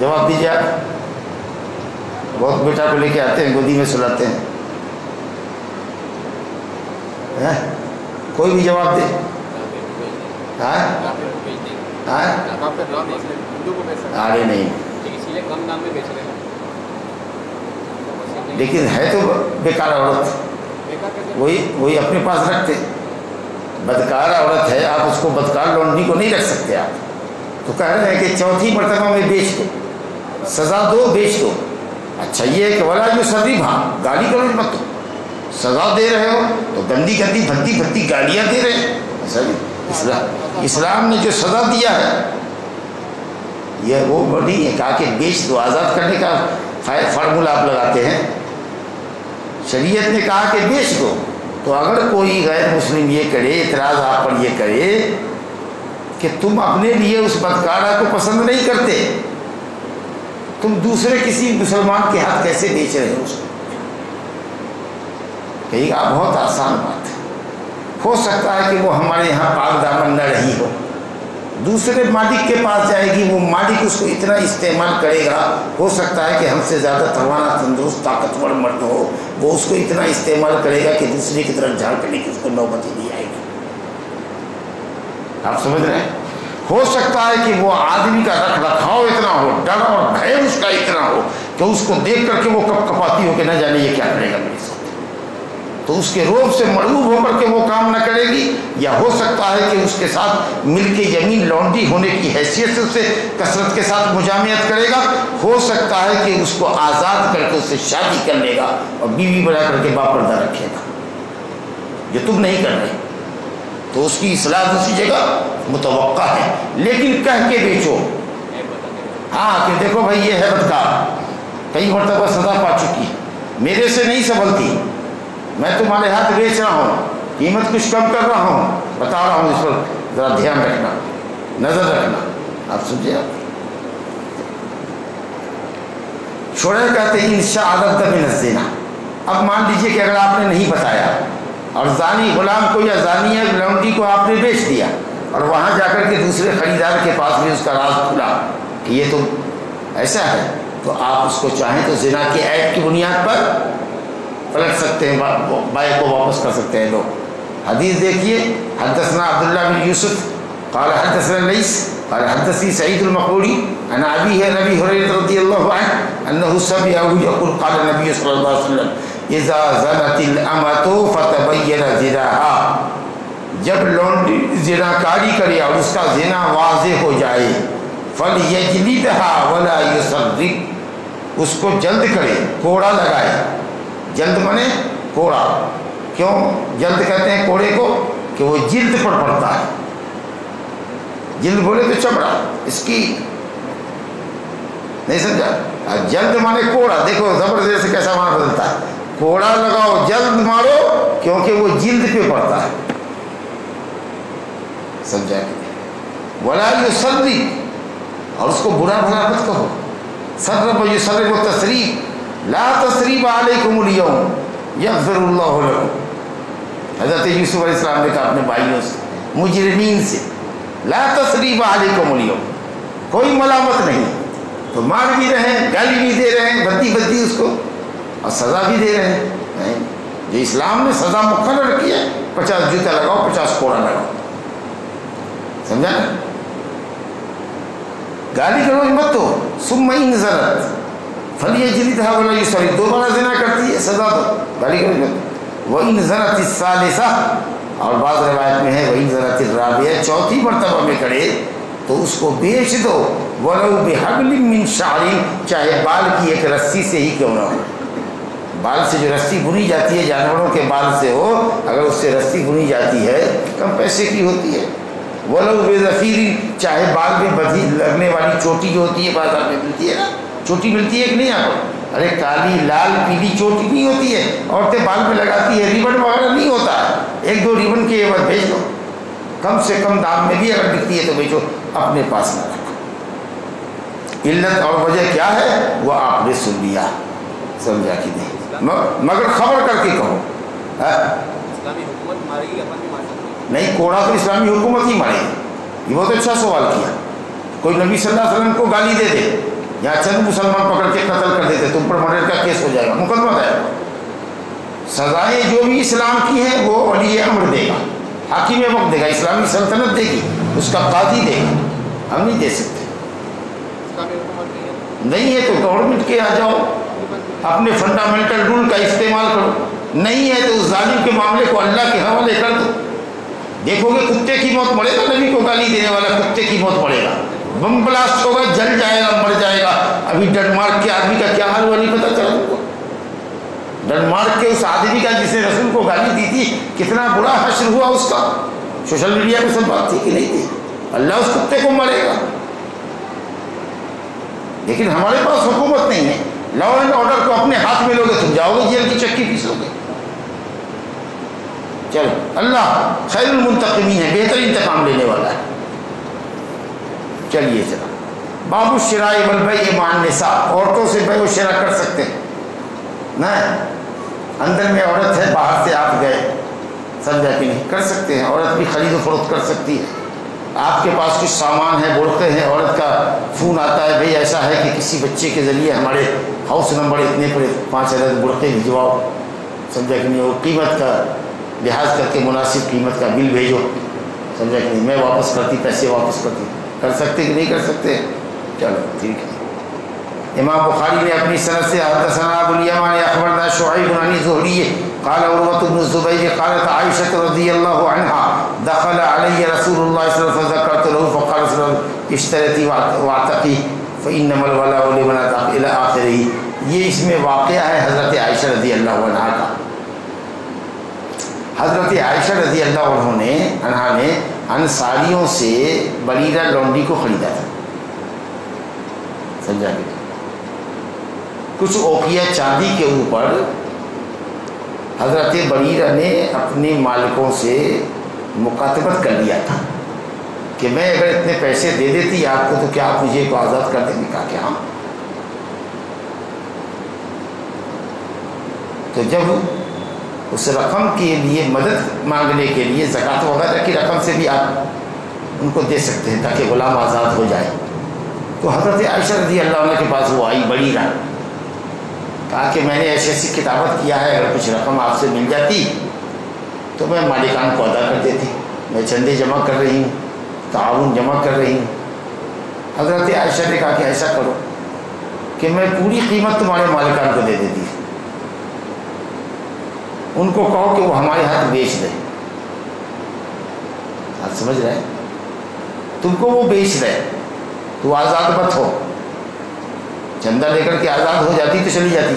جواب دیجیے آپ۔ بہت بیٹا کو لے کے آتے ہیں، گودی میں سلاتے ہیں، کوئی بھی جواب دے. ارے نہیں, لیکن ہے تو بیکار عورت, وہی اپنے پاس رکھتے. بدکار عورت ہے, آپ اس کو بدکار لونڈی کو نہیں رکھ سکتے. آپ تو کہہ رہے ہیں کہ چوتھی مرتبہ میں بیچ دو, سزا دو, بیچ دو. اچھا یہ ہے کہ ولا جو سبھی گالی کرو مت دو. سزا دے رہے ہو تو گندی گندی بھدی بھدی گالیاں دے رہے ہیں. ایسا اسلام نے جو سزا دیا ہے یہ وہ بڑی ہے. کہا کہ بیچ دو, آزاد کرنے کا فارمولہ آپ لگاتے ہیں. شریعت نے کہا کہ بیچ دو. تو اگر کوئی غیر مسلم یہ کرے, اعتراض آپ پر یہ کرے کہ تم اپنے لیے اس بدکارہ کو پسند نہیں کرتے, تم دوسرے کسی مسلمان کے ہاتھ کیسے بیچ رہے ہو اس کو, کہیں گا بہت آسان بات ہے. ہو سکتا ہے کہ وہ ہمارے یہاں پاک دامن نہ رہی ہو, دوسرے مالک کے پاس جائے گی, وہ مالک اس کو اتنا استعمال کرے گا. ہو سکتا ہے کہ ہم سے زیادہ توانا, تندرست, طاقتور مرد ہو, وہ اس کو اتنا استعمال کرے گا کہ دوسرے کی طرف جھاڑ کرنے کی اس کو نوبت ہی نہیں آئے گی. آپ سمجھ رہے ہیں؟ ہو سکتا ہے کہ وہ آدمی کا رکھ رکھاؤ اتنا ہو, ڈر اور بھے اس کا اتنا ہو کہ اس کو دیکھ کر کے وہ کپ کپاتی ہو کہ نہ جانے یہ کیا کرے گا میرے ساتھ, تو اس کے روب سے مرعوب ہو کر کے وہ کام نہ کرے گی. یا ہو سکتا ہے کہ اس کے ساتھ مل کے یمین لونڈی ہونے کی حیثیت سے اسے کثرت کے ساتھ مجامعت کرے گا. ہو سکتا ہے کہ اس کو آزاد کر کے اس سے شادی کر لے گا اور بیوی بنا کر کے باپردہ رکھے گا, جو تم نہیں کر رہے. تو اس کی اصلاح دوسری جگہ متوقع ہے, لیکن کہہ کے بیچو. ہاں کہ دیکھو بھائی یہ ہے بدکار, کئی مرتبہ سزا پا چکی, میرے سے نہیں سنبھلتی, میں تمہارے ہاتھ بیچ رہا ہوں, قیمت کچھ کم کر رہا ہوں, بتا رہا ہوں, اس پر ذرا دھیان رکھنا, نظر رکھنا. آپ سمجھے؟ آپ چھوڑے کہتے ہیں انشاء اللہ من الزنا. اب مان لیجئے کہ اگر آپ نے نہیں بتایا اور زانی غلام کو یا زانیہ لونڈی کو آپ نے بیچ دیا اور وہاں جا کر کے دوسرے خریدار کے پاس بھی اس کا راز کھلا کہ یہ تو ایسا ہے, تو آپ اس کو چاہیں تو زنا کے عیب کی بنیاد پر پلٹ سکتے ہیں, بائے کو واپس کر سکتے ہیں لوگ. حدیث دیکھیے, حدثنا عبداللہ بن یوسف قال حدثنا لیث قال حدثني سعید المقبوری عن ابیہ ابی ہریرہ رضی اللہ عنہ انہ سمعہ یقول قال النبی صلی اللہ علیہ وسلم اذا زنت الامۃ فتبین زناها. جب لونڈی زنا کاری کرے اور اس کا زنا واضح ہو جائے, فلیجلدها ولا یصرف, اس کو جلد کرے, کوڑا لگائے. جلد منے کوڑا, کیوں جلد کہتے ہیں کوڑے کو؟ کہ وہ جلد پر پڑتا ہے. جلد بولے تو چمڑا, اس کی نہیں سمجھا؟ جلد مانے کوڑا. دیکھو زبردست سے کیسا معنی بدلتا ہے. کوڑا لگاؤ, جلد مارو, کیونکہ وہ جلد پہ پڑتا ہے. سمجھا کہ ولا یصرف, اور اس کو برا بھلا مت کہو. صرف یصرف و تصریف, لا تصریف علیکم اليوم یغفر اللہ لکم. حضرت یوسف علیہ السلام نے کہا اپنے بھائیوں سے, مجرمین سے, لا تصریف علیکم اليوم, کوئی ملامت نہیں. تو مار بھی رہے ہیں, گالی بھی دے رہے ہیں, بدی بدی اس کو, اور سزا بھی دے رہے ہیں. نہیں, جو اسلام نے سزا مقرر کی ہے, 50 جوتا لگاؤ, 50 کوڑا لگاؤ. سمجھا نا؟ گالی کرو مت ہو. ثم ان زنت فلیجلدها ولا یصرف, دوبارہ زنا کرتی ہے سزا دو, گالی کرو مت. وان زنت الثالثہ, اور بعض روایت میں ہے وان زنت الرابعہ, چوتھی مرتبہ میں کرے تو اس کو بیچ دو. ولو بحبل من شعر, چاہے بال کی ایک رسی سے ہی کیوں نہ ہو. بال سے جو رسی بنی جاتی ہے, جانوروں کے بال سے ہو, اگر اس سے رسی بنی جاتی ہے کم پیسے کی ہوتی ہے. ولو بظفیر, چاہے بال میں بدھی لگنے والی چوٹی جو ہوتی ہے بازار میں ملتی ہے نا, چوٹی ملتی ہے کہ نہیں آپ کو؟ ارے کالی لال پیلی چوٹی نہیں ہوتی ہے, عورتیں بال میں لگاتی ہے, ریبن وغیرہ نہیں ہوتا ہے. 1-2 ریبن کے عوض بھیج دو, کم سے کم دام میں بھی اگر بکتی ہے تو بیچو, اپنے پاس نہ رکھو. علت اور وجہ کیا ہے وہ آپ نے سن لیا, سمجھا کہ نہیں, مگر خبر کر کے کہو. اسلامی حکومت مارے گی, اپن بھی مار سکتے ہیں. نہیں, کوڑا تو اسلامی حکومت ہی مارے گی. یہ بہت اچھا سوال کیا. کوئی نبی صلی اللہ علیہ وسلم کو گالی دے دے یا چند مسلمان پکڑ کے قتل کر دیتے, تم پر مرڈر کا کیس ہو جائے گا, مقدمہ ہے. سزائیں جو بھی اسلام کی ہیں وہ ولی امر دے گا، حاکم وقت دے گا، اسلامی سلطنت دے گی، اس کا قاضی دے گا، ہم نہیں دے سکتے۔ اسلامی حکومت نہیں ہے، نہیں ہے تو گورنمنٹ کے آ جاؤ، اپنے فنڈامنٹل رول کا استعمال کرو، نہیں ہے تو اس ظالم کے معاملے کو اللہ کے حوالے کر دو۔ دیکھو گے کتے کی موت مرے گا، نبی کو گالی دینے والا کتے کی موت مرے گا، بم بلاسٹ ہوگا، جل جائے گا، مر جائے گا۔ ابھی ڈنمارک کے آدمی کا کیا حال ہوا نہیں پتا چلا تم کو؟ ڈنمارک کے اس آدمی کا جس نے رسول کو گالی دی تھی کتنا برا حشر ہوا اس کا، سوشل میڈیا پہ سب بات تھی کہ نہیں تھی؟ اللہ اس کتے کو مرے گا۔ لیکن ہمارے پاس حکومت نہیں ہے، لا اینڈ آرڈر کو اپنے ہاتھ میں لوگے تم جاؤ گے جیل کی چکی پیس لو گے۔ چلو اللہ خیر المنتقمین ہے، بہتر انتقام لینے والا ہے۔ چلیے چلا باب الشراء والبیع مع النساء، عورتوں سے بیع و شراء کر سکتے ہیں نہ؟ اندر میں عورت ہے، باہر سے آپ گئے، سمجھا کہ نہیں؟ کر سکتے ہیں، عورت بھی خرید و فروخت کر سکتی ہے۔ آپ کے پاس کچھ سامان ہے، بڑھتے ہیں، عورت کا فون آتا ہے بھئی ایسا ہے کہ کسی بچے کے ذریعے ہمارے ہاؤس نمبر اتنے پر 5 عدد بڑھتے بھجواؤ، سمجھا کہ نہیں؟ وہ قیمت کا لحاظ کر کے مناسب قیمت کا بل بھیجو، سمجھا کہ نہیں؟ میں واپس کرتی، پیسے واپس کرتی۔ کر سکتے کہ نہیں کر سکتے؟ چلو ٹھیک ہے۔ امام بخاری نے اپنی سند سے حدثنا ابو الیمان اخبرنا شعیب عن زہری قال عروۃ بن الزبیر قالت عائشہ رضی اللہ عنہا دخل علی رسول اللہ صلی اللہ علیہ وسلم فذكرت له فقال صلی اللہ علیہ وسلم اشتريتي واعتقي فانما الولاء لمن اعتق الى آخره۔ یہ اس میں واقعہ ہے حضرت عائشہ رضی اللہ عنہا کا۔ حضرت عائشہ رضی اللہ عنہا نے انصاریوں سے بریرہ لونڈی کو خریدا تھا، سمجھا کہ کچھ اوقیہ چاندی کے اوپر حضرت بریرہ نے اپنے مالکوں سے مکاتبت کر لیا تھا کہ میں اگر اتنے پیسے دے دیتی آپ کو تو کیا آپ مجھے کو آزاد کر دیں گے؟ کہا کہ ہاں۔ تو جب اس رقم کے لیے مدد مانگنے کے لیے زکوٰۃ وغیرہ کی رقم سے بھی آپ ان کو دے سکتے ہیں تاکہ غلام آزاد ہو جائے۔ تو حضرت عائشہ رضی اللہ عنہ کے پاس وہ آئی بریرہ، کہا کہ میں نے ایسی ایسی کتابت کیا ہے، اگر کچھ رقم آپ سے مل جاتی تو میں مالکان کو ادا کر دیتی، میں چندے جمع کر رہی ہوں، تعاون جمع کر رہی ہوں۔ حضرت عائشہ نے کہا کہ ایسا کرو کہ میں پوری قیمت تمہارے مالکان کو دے دیتی، ان کو کہو کہ وہ ہمارے ہاتھ بیچ دیں۔ آپ سمجھ رہے ہیں؟ تم کو وہ بیچ دے، تو آزاد مت ہو، چندہ لے کر کے آزاد ہو جاتی تو چلی جاتی،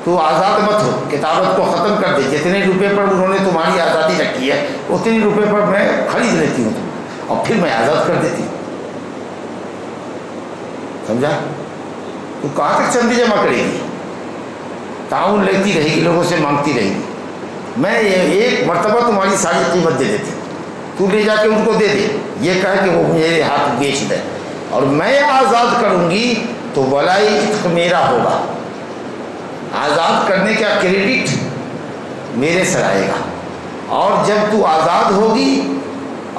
تو آزاد مت ہو، کتابت کو ختم کر دے، جتنے روپے پر انہوں نے تمہاری آزادی رکھی ہے اتنے روپے پر میں خرید لیتی ہوں اور پھر میں آزاد کر دیتی ہوں۔ سمجھا؟ تو کہاں تک چندے جمع کرے گی؟ تعاون لیتی رہے گی، لوگوں سے مانگتی رہے گی، میں ایک مرتبہ تمہاری ساری قیمت دے دیتی، تو لے جا کے ان کو دے دے، یہ کہہ کہ وہ میرے ہاتھ بیچ دے، اور میں آزاد کروں گی تو ولائی عتق میرا ہوگا، آزاد کرنے کا کریڈٹ میرے سر آئے گا، اور جب تو آزاد ہوگی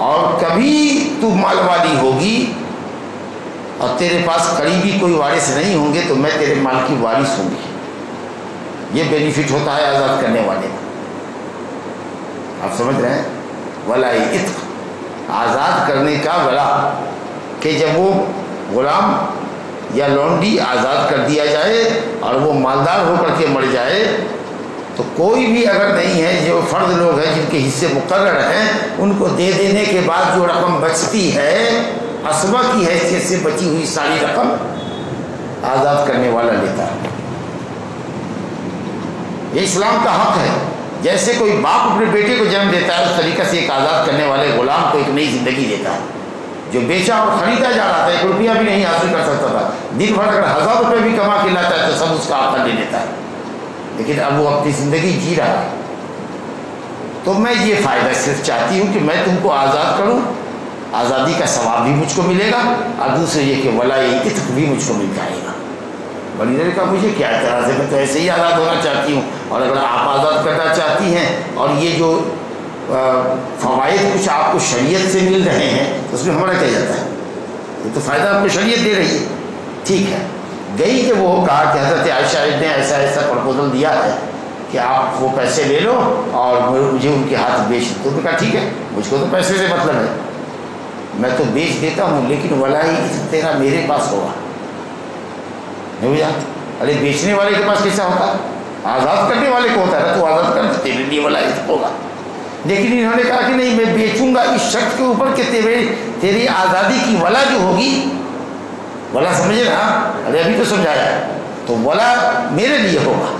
اور کبھی تو مال والی ہوگی اور تیرے پاس قریبی کوئی وارث نہیں ہوں گے تو میں تیرے مال کی وارث ہوں گی۔ یہ بینیفٹ ہوتا ہے آزاد کرنے والے کا، آپ سمجھ رہے ہیں؟ ولائی عتق، آزاد کرنے کا ولا، کہ جب وہ غلام یا لونڈی آزاد کر دیا جائے اور وہ مالدار ہو کر کے مر جائے تو کوئی بھی اگر نہیں ہے، جو فرد لوگ ہیں جن کے حصے مقرر ہیں، ان کو دے دینے کے بعد جو رقم بچتی ہے عصبہ کی حیثیت سے بچی ہوئی ساری رقم آزاد کرنے والا لیتا ہے۔ یہ اسلام کا حق ہے، جیسے کوئی باپ اپنے بیٹے کو جنم دیتا ہے اس طریقے سے ایک آزاد کرنے والے غلام کو ایک نئی زندگی دیتا ہے۔ جو بیچا اور خریدا جا رہا تھا، 1 روپیہ بھی نہیں حاصل کر سکتا تھا، دن بھر اگر 1000 روپے بھی کما کے لاتا ہے تو سب اس کا آقا لے لیتا ہے، لیکن اب وہ اپنی زندگی جی رہا ہے۔ تو میں یہ فائدہ صرف چاہتی ہوں کہ میں تم کو آزاد کروں، آزادی کا ثواب بھی مجھ کو ملے گا، اور دوسرے یہ کہ ولائی عتق بھی مجھ کو مل جائے گا۔ بڑی دیر کا مجھے کیا اعتراض ہے، میں تو ایسے ہی آزاد ہونا چاہتی ہوں، اور اگر آپ آزاد کرنا چاہتی ہیں اور یہ جو فوائد کچھ آپ کو شریعت سے مل رہے ہیں اس میں ہمارا کیا جاتا ہے؟ یہ تو فائدہ آپ کو شریعت دے رہی ہے، ٹھیک ہے۔ گئی کہ وہ کہا کہ حضرت عائشہ نے ایسا ایسا پرپوزل دیا ہے کہ آپ وہ پیسے لے لو اور مجھے ان کے ہاتھ بیچ دو. تو کہا ٹھیک ہے, مجھ کو تو پیسے سے مطلب ہے, میں تو بیچ دیتا ہوں, لیکن ولائی تیرا میرے پاس ہوگا. نہیں بجا, ارے بیچنے والے کے پاس کیسا ہوتا, آزاد کرنے والے کو ہوتا ہے, تو آزاد کر دے, تیرے لیے ولائی ہوگا. لیکن انہوں نے کہا کہ نہیں, میں بیچوں گا اس شرط کے اوپر کہ تیری آزادی کی ولا جو ہوگی, ولا سمجھے نا, ارے ابھی تو سمجھایا, تو ولا میرے لیے ہوگا.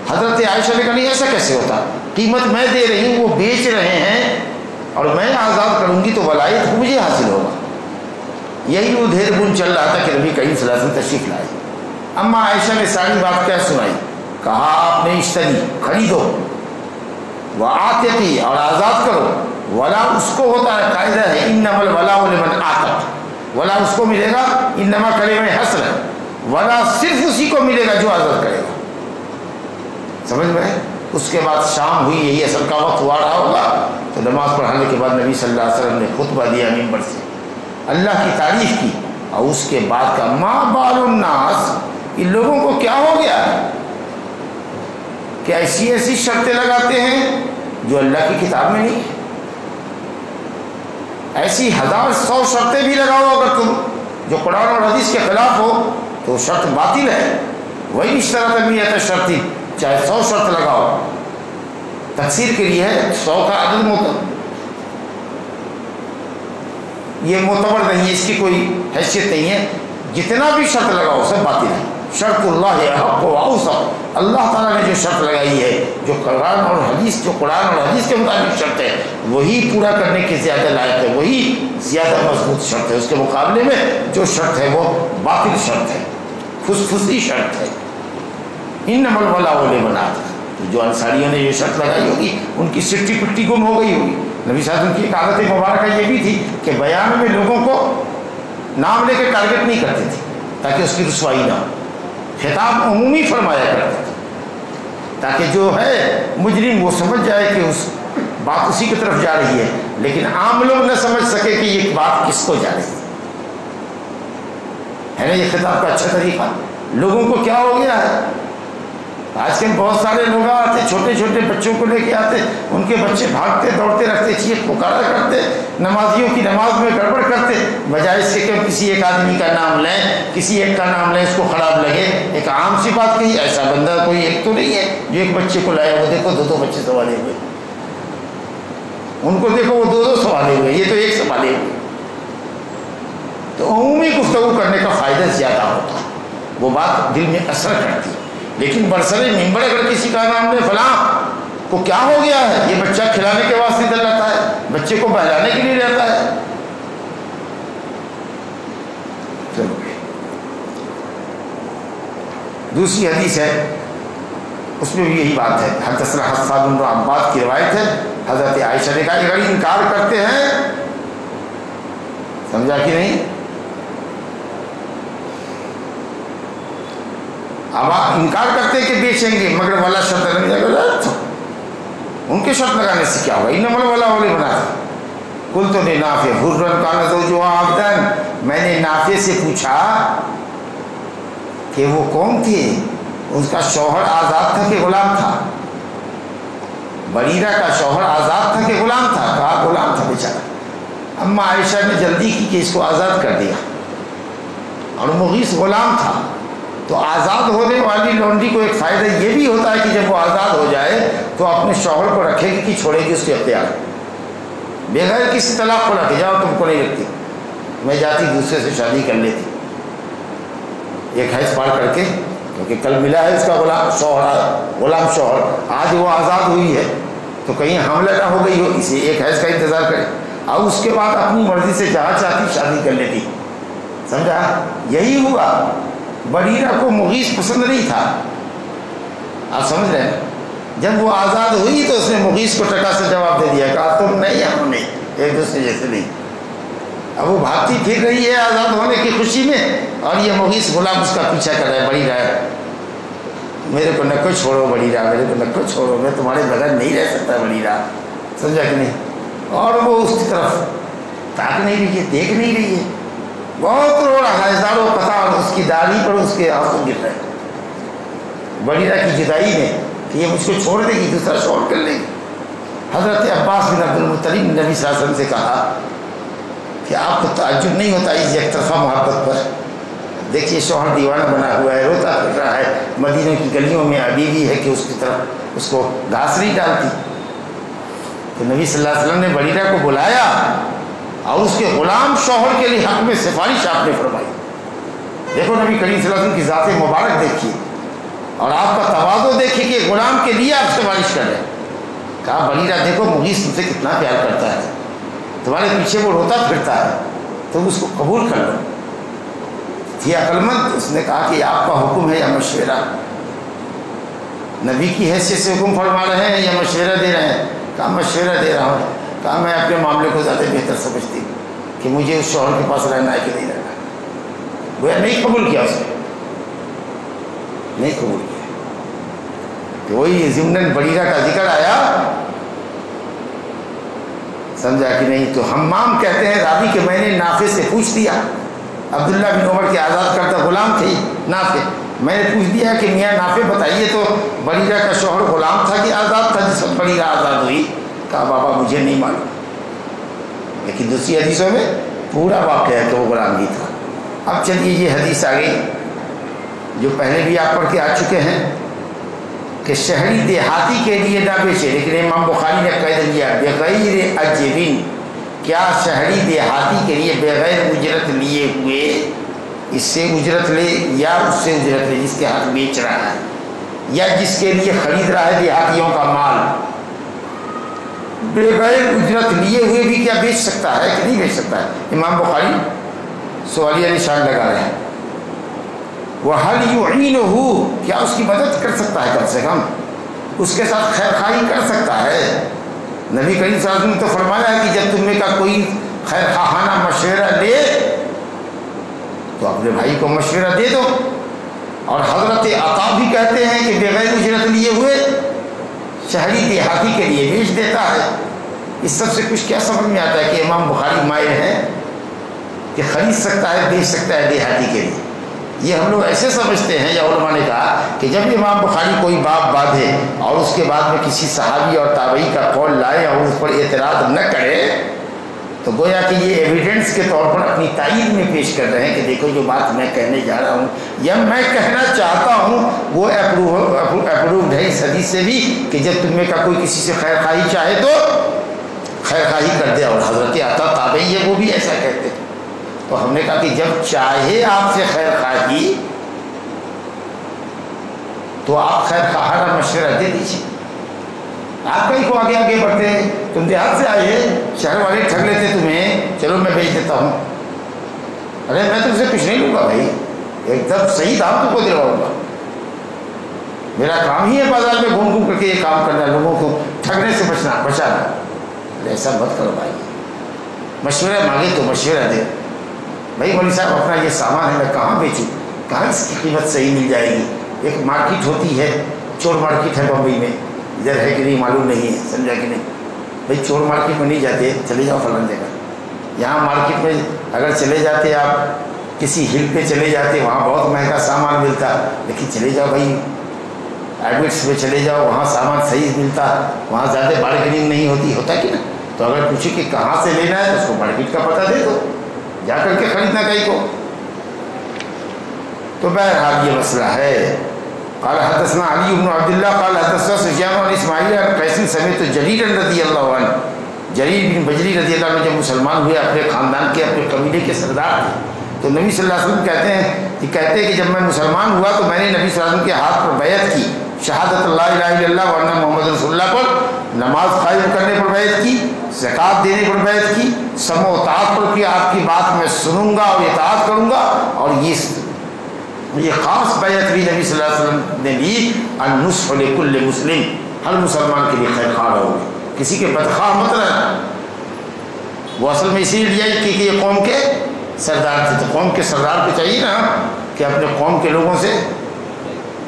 حضرت عائشہ نے کہا نہیں ایسا کیسے ہوتا, قیمت میں دے رہی ہوں, وہ بیچ رہے ہیں, اور میں آزاد کروں گی تو ولایت مجھے حاصل ہوگا. یہی وہ دھیر بن چل رہا تھا کہ نبی کریم صلی اللہ علیہ وسلم تشریف لائے. اما عائشہ نے ساری بات کیا سنائی, کہا آپ نے اشتری خریدو, وعاتقی اور آزاد کرو. ولا اس کو ہوتا ہے, قاعدہ ہے انما الولاء لمن اعتق, ولا اس کو ملے گا, انما کلمہ حصر ہے, ولا صرف اسی کو ملے گا جو آزاد کرے گا. سمجھ میں. اس کے بعد شام ہوئی, یہی اثر کا وقت ہوا رہا ہوگا, تو نماز پڑھانے کے بعد نبی صلی اللہ علیہ وسلم نے خطبہ دیا ممبر سے, اللہ کی تعریف کی, اور اس کے بعد کا ما بال الناس, ان لوگوں کو کیا ہو گیا کہ ایسی ایسی شرطیں لگاتے ہیں جو اللہ کی کتاب میں نہیں. ایسی 1000-100 شرطیں بھی لگاؤ اگر تم جو قرآن اور حدیث کے خلاف ہو تو شرط باطل ہے. وہی اشتراط المیت شرطی, چاہے 100 شرط لگاؤ, تکثیر کے لیے ہے, 100 کا عدد یہ معتبر نہیں ہے, اس کی کوئی حیثیت نہیں ہے. جتنا بھی شرط لگاؤ سب باطل ہے. شرط اللہ حق و اوثق, اللہ تعالیٰ نے جو شرط لگائی ہے, جو قرآن اور حدیث کے مطابق شرط ہے, وہی پورا کرنے کی زیادہ لائق ہے, وہی زیادہ مضبوط شرط ہے. اس کے مقابلے میں جو شرط ہے وہ باطل شرط ہے, فسفسی شرط ہے. انما الولاء لمن اعتق, جو انصاریوں نے یہ شرط لگائی ہوگی ان کی سٹی پٹی گم ہو گئی ہوگی. نبی صلی اللہ علیہ وسلم کی ایک عادت مبارکہ یہ بھی تھی کہ بیان میں لوگوں کو نام لے کے ٹارگٹ نہیں کرتے تھے تاکہ اس کی رسوائی نہ ہو. خطاب عمومی فرمایا کرتے تھے تاکہ جو ہے مجرم وہ سمجھ جائے کہ اس بات اسی کی طرف جا رہی ہے, لیکن عام لوگ نہ سمجھ سکے کہ یہ بات کس کو جا رہی ہے نا. یہ خطاب کا اچھا طریقہ. لوگوں کو کیا ہو گیا ہے, آج کل بہت سارے لوگ آتے, چھوٹے چھوٹے بچوں کو لے کے آتے, ان کے بچے بھاگتے دوڑتے رکھتے, چیخ پکارا کرتے, نمازیوں کی نماز میں گڑبڑ کرتے, بجائے اس کے کہ کسی ایک آدمی کا نام لیں, کسی ایک کا نام لیں, اس کو خراب لگے. ایک عام سی بات کہی, ایسا بندہ کوئی ایک تو نہیں ہے جو ایک بچے کو لائے, وہ دیکھو 2 بچے سنبھالے ہوئے, ان کو دیکھو وہ 2 سنبھالے ہوئے, یہ تو ایک سنبھالے ہوئے. تو عمومی گفتگو کرنے کا فائدہ زیادہ ہوتا, وہ بات دل میں اثر کرتی. لیکن برسر ممبر اگر کسی کا نام لے, فلاں کو کیا ہو گیا ہے, یہ بچہ کھلانے کے واسطے ادھر رہتا ہے, بچے کو بہلانے کے لیے رہتا ہے. چلو دوسری حدیث ہے, اس میں بھی یہی بات ہے. حدثنا حسان بن عباد کی روایت ہے, حضرت عائشہ نے کہا اگر انکار کرتے ہیں, سمجھا کہ نہیں, اب آپ انکار کرتے کہ بیچیں گے مگر والا شرط لگنے جائے, ان کے شرط لگانے سے کیا ہوگا. انما الولاء لمن اعتق. قلت لنافع حرا كان زوجها عبدا, میں نے نافع سے پوچھا کہ وہ کون تھے, اس کا شوہر آزاد تھا کہ غلام تھا. بریرہ کا شوہر آزاد تھا کہ غلام تھا, کہا غلام تھا بیچارہ. اما عائشہ نے جلدی کی کہ اس کو آزاد کر دیا, اور مغیث غلام تھا. تو آزاد ہونے والی لونڈی کو ایک فائدہ یہ بھی ہوتا ہے کہ جب وہ آزاد ہو جائے تو اپنے شوہر کو رکھے گی کہ چھوڑے گی اس کے اختیار, بغیر کسی طلاق کو رکھے, جاؤ تم کو نہیں رکھتی, میں جاتی دوسرے سے شادی کر لیتی, ایک حیض پار کر کے, کیونکہ کل ملا ہے اس کا غلام شوہر, آج وہ آزاد ہوئی ہے تو کہیں حاملہ نہ ہو گئی ہو, اسے ایک حیض کا انتظار کرے, اور اس کے بعد اپنی مرضی سے جہاں چاہتی شادی کر لیتی. سمجھا, یہی ہوا. بریرہ کو مغیث پسند نہیں تھا, آپ سمجھ رہے ہیں. جب وہ آزاد ہوئی تو اس نے مغیث کو ٹکا سے جواب دے دیا, کہا تم نہیں ہم نہیں, ایک دوسرے جیسے نہیں. اب وہ بھاگتی پھر رہی ہے آزاد ہونے کی خوشی میں, اور یہ مغیث غلام اس کا پیچھا کر رہا ہے. بریرہ میرے کو نہ کو چھوڑو, بریرہ میرے کو نہ کو چھوڑو, میں تمہارے بغیر نہیں رہ سکتا بریرہ, سمجھا کہ نہیں. اور وہ اس کی طرف تاک نہیں رہی ہے, دیکھ نہیں رہی ہے, بہت رو رہا ہے, ہزاروں قطار اس کی داڑھی پر اس کے آنسو گر رہے. بریرہ کی جدائی میں کہ یہ مجھ کو چھوڑ دے گی، دوسرا شوہر کر لے گی۔ حضرت عباس بن عبد المطلب نے نبی صلی اللہ علیہ وسلم سے کہا کہ آپ کو تعجب نہیں ہوتا اس یک طرفہ محبت پر؟ دیکھیے شوہر دیوانہ بنا ہوا ہے، روتا پھر رہا ہے مدینہ کی گلیوں میں، بیوی ہے کہ اس کی طرف اس کو گھاس نہیں ڈالتی۔ تو نبی صلی اللہ علیہ وسلم نے بریرہ کو بلایا اور اس کے غلام شوہر کے لیے حق میں سفارش آپ نے فرمائی۔ دیکھو نبی کریم صلی اللہ علیہ وسلم کی ذات مبارک دیکھیے اور آپ کا تواضع دیکھیے کہ غلام کے لیے آپ سفارش کر رہے ہیں۔ کہا بریرہ دیکھو مغیث تم سے کتنا پیار کرتا ہے، تمہارے پیچھے وہ روتا پھرتا ہے، تم اس کو قبول کر لو۔ تھی عقل مند، اس نے کہا کہ آپ کا حکم ہے یا مشورہ؟ نبی کی حیثیت سے حکم فرما رہے ہیں یا مشورہ دے رہے ہیں؟ کہا مشورہ دے رہا ہوں۔ کہا میں اپنے معاملے کو زیادہ بہتر سمجھتی ہوں کہ مجھے اس شوہر کے پاس رہنا ہے کہ نہیں رہنا۔ گویا نہیں قبول کیا اس نے، نہیں قبول کیا۔ تو وہی ضمناً بریرہ کا ذکر آیا، سمجھا کہ نہیں؟ تو حمام کہتے ہیں راوی کہ میں نے نافع سے پوچھ دیا، عبداللہ بن عمر کے آزاد کرتا غلام تھے نافع، میں نے پوچھ دیا کہ میاں نافع بتائیے تو بریرہ کا شوہر غلام تھا کہ آزاد تھا جس وقت بریرہ آزاد ہوئی؟ کہا بابا مجھے نہیں معلوم، لیکن دوسری حدیثوں میں پورا واقعہ ہے کہ وہ غلام ہی تھا۔ اب چلیے یہ حدیث آ گئی جو پہلے بھی آپ پڑھ کے آ چکے ہیں کہ شہری دیہاتی کے لیے نہ بیچے، لیکن امام بخاری نے قید دیا بغیر اجرین، کیا شہری دیہاتی کے لیے بغیر اجرت لیے ہوئے، اس سے اجرت لے یا اس سے اجرت لے، جس کے ہاتھ بیچ رہا ہے یا جس کے لیے خرید رہا ہے دیہاتیوں کا مال، بغیر اجرت لیے ہوئے بھی کیا بیچ سکتا ہے کہ نہیں بیچ سکتا ہے؟ امام بخاری سوالیہ نشان لگا رہے ہیں۔ وَهَلْ يُعِينُهُ، کیا اس کی مدد کر سکتا ہے، کم سے کم اس کے ساتھ خیر خواہی کر سکتا ہے؟ نبی کریم صلی اللہ علیہ وسلم نے تو فرمایا ہے کہ جب تم میں کا کوئی خیر خواہانہ مشورہ دے تو اپنے بھائی کو مشورہ دے دو۔ اور حضرت عطا بھی کہتے ہیں کہ بغیر اجرت لیے ہوئے شہری دیہاتی کے لیے بیچ دیتا ہے۔ اس سب سے کچھ کیا سمجھ میں آتا ہے کہ امام بخاری مائل ہیں کہ خرید سکتا ہے بیچ سکتا ہے دیہاتی کے لیے؟ یہ ہم لوگ ایسے سمجھتے ہیں، یا علماء نے کہا کہ جب امام بخاری کوئی باب باندھے اور اس کے بعد میں کسی صحابی اور تابعی کا قول لائے اور اس پر اعتراض نہ کرے تو گویا کہ یہ ایویڈنس کے طور پر اپنی تائید میں پیش کر رہے ہیں کہ دیکھو جو بات میں کہنے جا رہا ہوں یا میں کہنا چاہتا ہوں وہ اپرووڈ ہے اس حدیث سے بھی کہ جب تم میں کا کوئی کسی سے خیر خواہی چاہے تو خیر خواہی کر دے۔ اور حضرت عطا تابعی ہے وہ بھی ایسا کہتے ہیں۔ تو ہم نے کہا کہ جب چاہے آپ سے خیر خواہی تو آپ خیر خواہانہ مشورہ دے دیجیے۔ آپ کہیں کو آگے آگے بڑھتے ہیں، تم دیہات سے آئے، شہر والے ٹھگ لیتے تمہیں، چلو میں بیچ دیتا ہوں۔ ارے میں تم سے کچھ نہیں لوں گا بھائی، ایک دم صحیح دام تم کو دلواؤں گا، میرا کام ہی ہے بازار میں گھوم گھوم کر کے یہ کام کرنا، لوگوں کو ٹھگنے سے بچانا۔ ایسا مت کرو بھائی، مشورہ مانگے تو مشورہ دے۔ بھائی مولوی صاحب اپنا یہ سامان ہے میں کہاں بیچوں، کہاں اس کی قیمت صحیح مل جائے گی؟ ایک مارکیٹ ہوتی ہے، چور مارکیٹ ہے بمبئی میں، ادھر ہے کہ نہیں معلوم نہیں ہے، سمجھا کہ نہیں؟ بھائی چور مارکیٹ میں نہیں جاتے، چلے جاؤ فلاں جگہ۔ یہاں مارکیٹ میں اگر چلے جاتے آپ کسی ہل پہ چلے جاتے، وہاں بہت مہنگا سامان ملتا، لیکن چلے جاؤ بھائی ایڈمٹس پہ چلے جاؤ، وہاں سامان صحیح ملتا، وہاں زیادہ بارگیننگ نہیں ہوتا کہ نا؟ تو اگر پوچھے کہ کہاں سے لینا ہے تو اس کو مارکیٹ کا پتہ دے دو، جا کر کے خریدنا کہیں کو۔ تو بہرحال یہ مسئلہ ہے۔ قال حدثنا علی بن عبداللہ قال حدثنا سفیان عن اسماعیل عن قیس سمعت جریر رضی اللہ عنہ، جریر بن بجلی رضی اللہ عنہ جب مسلمان ہوئے، اپنے خاندان کے اپنے قبیلے کے سردار تھے، تو نبی صلی اللہ علیہ وسلم کہتے ہیں کہ جب میں مسلمان ہوا تو میں نے نبی صلی اللہ علیہ وسلم کے ہاتھ پر بیعت کی، شہادت اللہ الہ الا اللہ و ان محمد رسول اللہ پر، نماز قائم کرنے پر بیعت کی، زکوٰۃ دینے پر بیعت کی، سمع و اطاعت پر کی، آپ کی بات میں سنوں گا اور اطاعت کروں گا، اور یہ خاص بیعت بھی نبی صلی اللہ علیہ وسلم نے لی، النصح لکل مسلم، ہر مسلمان کے لیے خیر خواہ رہو، کسی کے بدخواہ مت رہنا۔ وہ اصل میں اسی لیے کہ یہ قوم کے سردار تھے، تو قوم کے سردار کو چاہیے نا کہ اپنے قوم کے لوگوں سے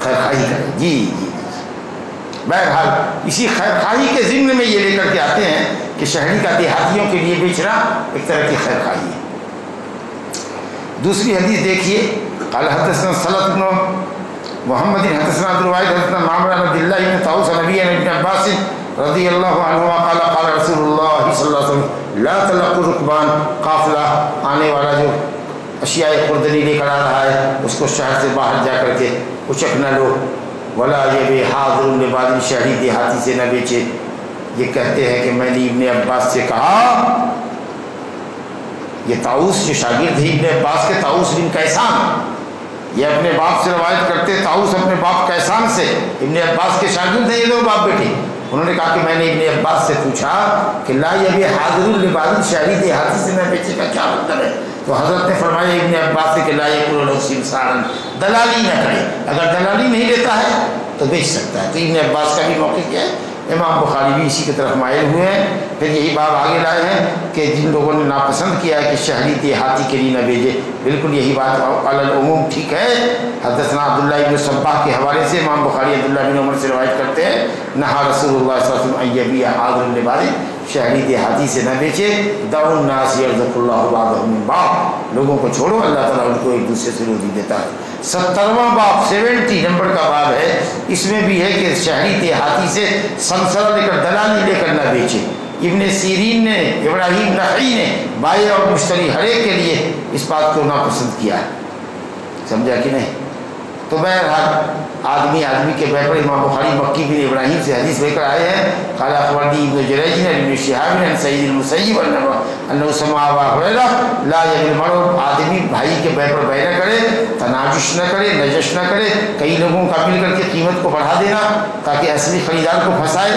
خیر خواہی کریں۔ جی جی بہرحال اسی خیر خواہی کے ضمن میں یہ لے کر کے آتے ہیں کہ شہری کا دیہاتیوں کے لیے بیچنا ایک طرح کی خیر خواہی ہے۔ دوسری حدیث دیکھیے، قال حدثنا صلت بن محمد حدثنا عبد الواحد حدثنا معمر عن عبد الله بن طاووس عن ابي ابن عباس رضی اللہ عنہما قال قال رسول اللہ صلی اللہ علیہ وسلم لا تلقوا الركبان، قافلہ آنے والا جو اشیاء خوردنی لے کر آ رہا ہے اس کو شہر سے باہر جا کر کے اچک نہ لو، ولا يبيع حاضر لباد، شہری دیہاتی سے نہ بیچے۔ یہ کہتے ہیں کہ میں نے ابن عباس سے کہا، یہ طاؤس جو شاگرد تھے ابن عباس کے، طاؤس بن کیسان، یہ اپنے باپ سے روایت کرتے، طاؤس اپنے باپ کیسان سے، ابن عباس کے شاگرد ہیں یہ دو باپ بیٹے۔ انہوں نے کہا کہ میں نے ابن عباس سے پوچھا کہ لا يبيع حاضر لباد، شہری دیہاتی سے نہ بیچے کا کیا مطلب ہے؟ تو حضرت نے فرمایا ابن عباس سے کہ لا يكون له سمسارا، دلالی نہ کرے، اگر دلالی نہیں لیتا ہے تو بیچ سکتا ہے۔ تو ابن عباس کا بھی موقع کیا ہے، امام بخاری بھی اسی کی طرف مائل ہوئے ہیں۔ پھر یہی باب آگے لائے ہیں کہ جن لوگوں نے ناپسند کیا ہے کہ شہری دیہاتی کے لیے نہ بھیجے، بالکل یہی بات علی العموم ٹھیک ہے۔ حدثنا عبداللہ بن صباح کے حوالے سے امام بخاری عبداللہ بن عمر سے روایت کرتے ہیں، نہا رسول اللہ صلی اللہ علیہ وسلم ان یبیع حاضر لباد، شہری دیہاتی سے نہ بیچے، دعوا الناس یرزق اللہ بعضهم من بعض، لوگوں کو چھوڑو اللہ تعالیٰ ان کو ایک دوسرے سے روزی دیتا ہے۔ 70واں باب 70 نمبر کا باب ہے، اس میں بھی ہے کہ شہری دیہاتی سے سمسرہ لے کر دلالی لے کر نہ بیچے۔ ابن سیرین نے، ابراہیم نخعی نے بائع اور مشتری ہر ایک کے لیے اس بات کو ناپسند کیا ہے، سمجھا کہ نہیں؟ تو بہرحال آدمی کے بیع پر امام بخاری مکی بن ابراہیم سے حدیث لے کر آئے ہیں، قال اخبرنی ابن جریج نے ابن شہاب نے سعید المسیب انہ سمع ابا ہریرہ لا یبیع المرء، آدمی بھائی کے بیع پر بیع نہ کرے، تناجش نہ کرے، نجش نہ کرے، کئی لوگوں کا مل کر کے قیمت کو بڑھا دینا تاکہ اصلی خریدار کو پھنسائے،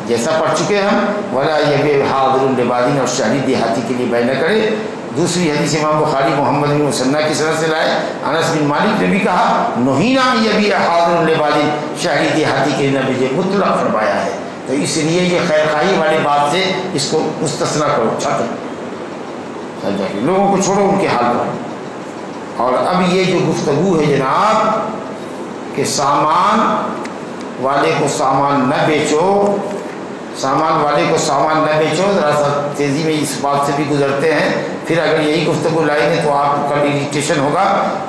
جیسا پڑھ چکے ہم، ولا یبیع حاضر لباد، اور شہری دیہاتی کے لیے بیع نہ کرے۔ دوسری حدیث امام بخاری محمد بن مسنہ کی سند سے لائے، انس بن مالک نے بھی کہا نہینا ان یبیع حاضر لباد، شہری دیہاتی کے لیے نہ بیچے، مطلق فرمایا ہے۔ تو اس لیے یہ خیر خواہی والے بات سے اس کو مستثنا کرو، چھٹو، سمجھا کہ لوگوں کو چھوڑو ان کے حال پر۔ اور اب یہ جو گفتگو ہے جناب کہ سامان والے کو سامان نہ بیچو، سامان والے کو سامان نہ بیچو، ذرا سا تیزی میں اس بات سے بھی گزرتے ہیں، پھر اگر یہی گفتگو لائیں گے تو آپ کا اریٹیشن ہوگا۔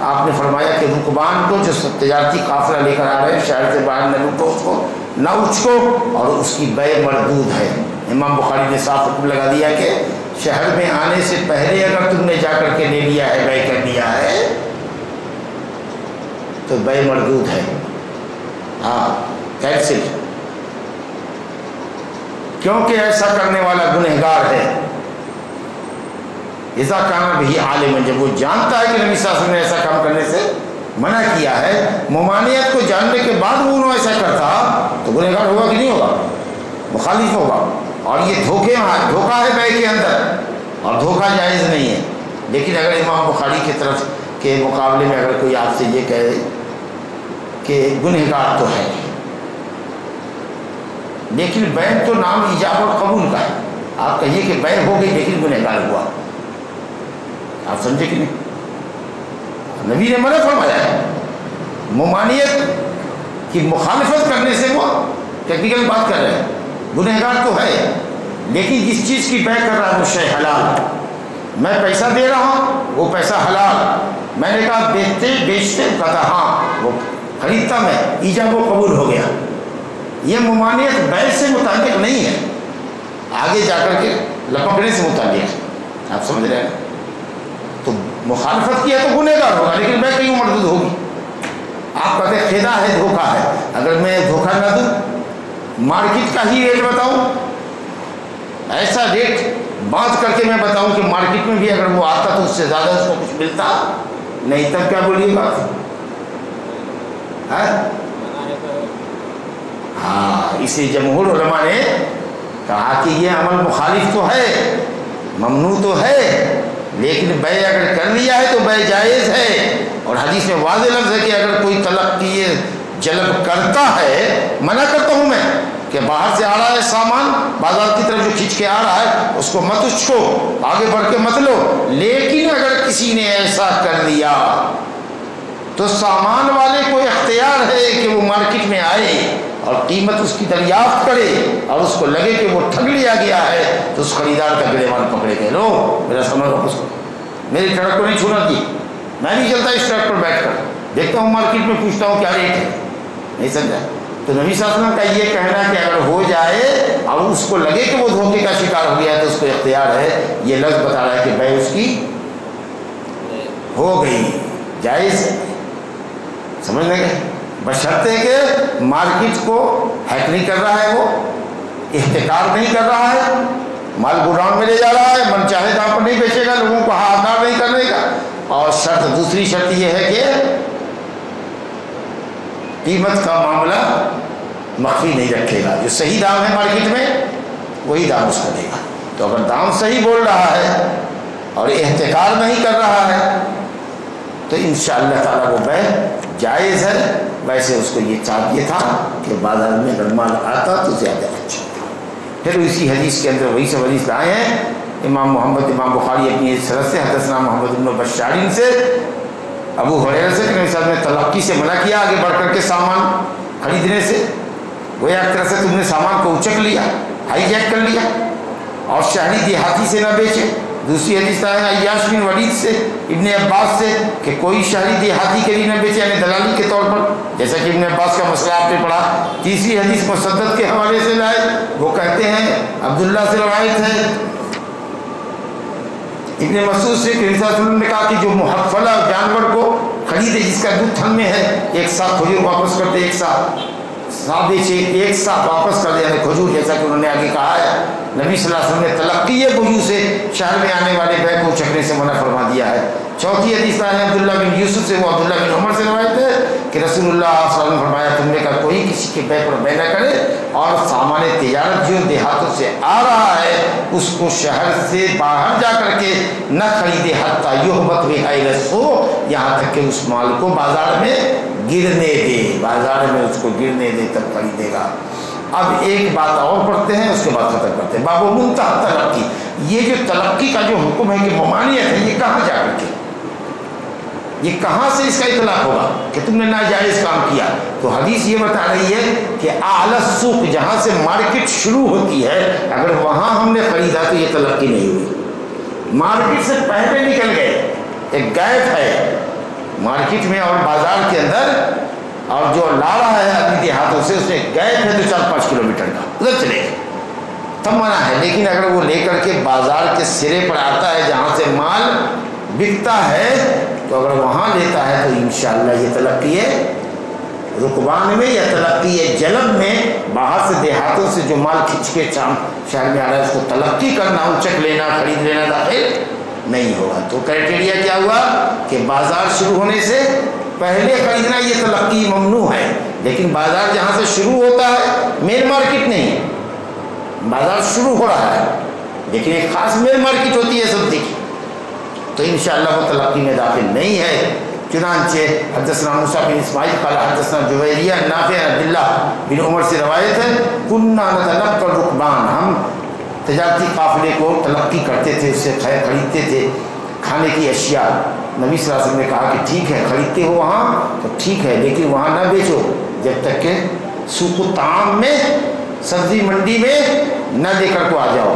آپ نے فرمایا کہ رکبان کو جو تجارتی قافلہ لے کر آ رہے ہیں شہر سے باہر نہ لوٹو، اس کو نہ اچکو، اور اس کی بیع مردود ہے۔ امام بخاری نے صاف حکم لگا دیا کہ شہر میں آنے سے پہلے اگر تم نے جا کر کے لے لیا ہے، بیع کر لیا ہے تو بیع مردود ہے، ہاں کینسل، کیونکہ ایسا کرنے والا گنہگار ہے۔ اذا کان بہ عالما، جب وہ جانتا ہے کہ نبی صلی اللہ علیہ وسلم نے ایسا کام کرنے سے منع کیا ہے، ممانعت کو جاننے کے بعد وہ انہوں ایسا کرتا تو گنہگار ہوگا کہ نہیں ہوگا؟ مخالف ہوگا۔ اور یہ دھوکہ ہے بیع کے اندر، اور دھوکہ جائز نہیں ہے۔ لیکن اگر امام بخاری کی طرف کے مقابلے میں اگر کوئی آپ سے یہ کہے کہ گنہگار تو ہے لیکن بیع تو نام ایجاب اور قبول کا ہے، آپ کہیے کہ بیع ہو گئی لیکن گنہگار ہوا، آپ سمجھے کہ نہیں؟ نبی نے منع فرمایا ہے، ممانعت کی مخالفت کرنے سے وہ ٹیکنیکل بات کر رہے ہیں، گنہگار تو ہے لیکن جس چیز کی بیع کر رہا ہے وہ شے حلال، میں پیسہ دے رہا ہوں وہ پیسہ حلال، میں نے کہا بیچتے کہتا ہاں، وہ خریدتا میں، ایجاب و قبول ہو گیا۔ یہ ممانعت بیع سے متعلق نہیں ہے، آگے جا کر کے لپکنے سے متعلق ہے، آپ سمجھ رہے ہیں؟ تو مخالفت کی ہے تو گنہگار ہوگا لیکن بیع کیوں مردود ہوگی؟ آپ کہتے ہیں خدا ہے، دھوکہ ہے، اگر میں دھوکہ نہ دوں، مارکیٹ کا ہی ریٹ بتاؤں، ایسا ریٹ بانٹ کر کے میں بتاؤں کہ مارکیٹ میں بھی اگر وہ آتا تو اس سے زیادہ اس کو کچھ ملتا نہیں، تب کیا بولیے بات؟ ہاں، اسی جمہور علماء نے کہا کہ یہ عمل مخالف تو ہے، ممنوع تو ہے، لیکن بیع اگر کر لیا ہے تو بیع جائز ہے۔ اور حدیث میں واضح لفظ ہے کہ اگر کوئی طلب کی جلب کرتا ہے، منع کرتا ہوں میں کہ باہر سے آ رہا ہے سامان، بازار کی طرف جو کھینچ کے آ رہا ہے اس کو مت اچکو، آگے بڑھ کے مت لو، لیکن اگر کسی نے ایسا کر لیا تو سامان والے کو اختیار ہے کہ وہ مارکیٹ میں آئے اور قیمت اس کی دریافت کرے، اور اس کو لگے کہ وہ ٹھگ لیا گیا ہے تو اس خریدار کا گریبان پکڑے گئے، لو میرا سامان واپس کرو، میری ٹرک کو نہیں چھونا دی، میں نہیں چلتا اس ٹرک پر بیٹھ کر، دیکھتا ہوں مارکیٹ میں, پوچھتا ہوں کیا ریٹ ہے, نہیں سمجھا. تو نبی صلی اللہ علیہ وسلم کا یہ کہنا کہ اگر ہو جائے اور اس کو لگے کہ وہ دھوکے کا شکار ہو گیا تو اس کو اختیار ہے, یہ لفظ بتا رہا ہے کہ بھائی اس کی ہو گئی, جائز ہے. سمجھ لیں گے, بشرطے کہ مارکیٹ کو ہیک نہیں کر رہا ہے, وہ احتکار نہیں کر رہا ہے, مال گوڈاؤن میں لے جا رہا ہے, من چاہے دام پر نہیں بیچے گا, لوگوں کو ہاکار نہیں کرنے کا. اور شرط دوسری شرط یہ ہے کہ قیمت کا معاملہ مخفی نہیں رکھے گا, جو صحیح دام ہے مارکیٹ میں وہی دام اس کو دے گا. تو اگر دام صحیح بول رہا ہے اور احتکار نہیں کر رہا ہے تو انشاءاللہ تعالیٰ وہ بیع جائز ہے. ویسے اس کو یہ چاہیے تھا کہ بازار میں اگر مال آتا تو زیادہ اچھا تھا. پھر اسی حدیث کے اندر وہی سب حدیث لائے ہیں امام بخاری اپنی سند سے حدثنا محمد بن بشار سے ابو ہریرہ سے کہ نبی صاحب نے تلقی سے منع کیا, آگے بڑھ کر کے سامان خریدنے سے. وہ ایک طرح سے تم نے سامان کو اچک لیا, ہائی جیک کر لیا, اور شہری دیہاتی سے نہ بیچے. دوسری حدیث ہے عیاش بن ولید سے ابن عباس سے کہ کوئی شہری دیہاتی کے لیے نہ بیچے, یعنی دلالی کے طور پر, جیسا کہ ابن عباس کا مسئلہ آپ نے پڑھا. تیسری حدیث مسدد کے حوالے سے لائے, وہ کہتے ہیں عبداللہ سے روایت ہے ابن مسعود سے کہ رسول اللہ نے کہا کہ جو محفلہ جانور کو خریدے جس کا دودھ تھن میں ہے, ایک ساتھ کھجور واپس کر دے, ایک ساتھ بیچے, ایک ساتھ واپس کر دے, یعنی کھجور, جیسا کہ انہوں نے آگے کہا ہے. نبی صلی اللہ علیہ وسلم نے تلقی بیوع سے شہر میں آنے والے بیع کو اچکنے سے منع فرما دیا ہے. چوتھی حدیث ہے عبداللہ بن یوسف سے, وہ عبداللہ بن عمر سے روایت ہے کہ رسول اللہ صلی اللہ علیہ وسلم نے فرمایا تم نے کہا کوئی کسی کے بیع پر بیع نہ کرے, اور سامان تجارت جو دیہاتوں سے آ رہا ہے اس کو شہر سے باہر جا کر کے نہ خریدے حتی یحبط بہا الی السوق, یہاں تک کہ اس مال کو بازار میں گرنے دے, بازار میں اس کو گرنے دے تب خریدے گا. اب ایک بات اور پڑھتے ہیں, اس کے بعد ختم کرتے ہیں. باب منتہی تلقی, یہ جو تلقی کا جو حکم ہے کہ ممانعت ہے, یہ کہاں جا کر کے, یہ کہاں سے اس کا اطلاق ہوگا کہ تم نے ناجائز کام کیا؟ تو حدیث یہ بتا رہی ہے کہ اعلی السوق, جہاں سے مارکیٹ شروع ہوتی ہے, اگر وہاں ہم نے خریدا تو یہ تلقی نہیں ہوئی. مارکیٹ سے پہلے نکل گئے, ایک گیپ ہے مارکیٹ میں اور بازار کے اندر, اور جو لا رہا ہے اپنی دیہاتوں سے اس میں گیپ ہے تو 4-5 کلومیٹر کا, ادھر چلے گئے تب منع ہے. لیکن اگر وہ لے کر کے بازار کے سرے پر آتا ہے جہاں سے مال بکتا ہے, تو اگر وہاں لیتا ہے تو انشاءاللہ یہ تلقی ہے رکبان میں یا تلقی ہے جلب میں, باہر سے دیہاتوں سے جو مال کھینچ کے شہر میں آ رہا ہے اس کو تلقی کرنا, اچک لینا, خرید لینا داخل نہیں ہوگا. تو کرائٹیریا کیا ہوا کہ بازار شروع ہونے سے پہلے خریدنا یہ تلقی ممنوع ہے. لیکن بازار جہاں سے شروع ہوتا ہے, مین مارکیٹ نہیں, بازار شروع ہو رہا ہے لیکن ایک خاص مین مارکیٹ ہوتی ہے سبزی کی, تو انشاءاللہ وہ تلقی میں داخل نہیں ہے. چنانچہ حدثنا موسیٰ بن اسماعیل قال حدثنا جویریہ نافع عبداللہ بن عمر سے روایت ہے کننا نتلقی الرکبان, ہم تجارتی قافلے کو تلقی کرتے تھے, اس سے خریدتے تھے کھانے کی اشیاء. نبی صلی اللہ علیہ وسلم نے کہا کہ ٹھیک ہے خریدتے ہو وہاں تو ٹھیک ہے, لیکن وہاں نہ بیچو جب تک کہ سوق الطعام میں, سبزی منڈی میں نہ لے کر کو آ جاؤ.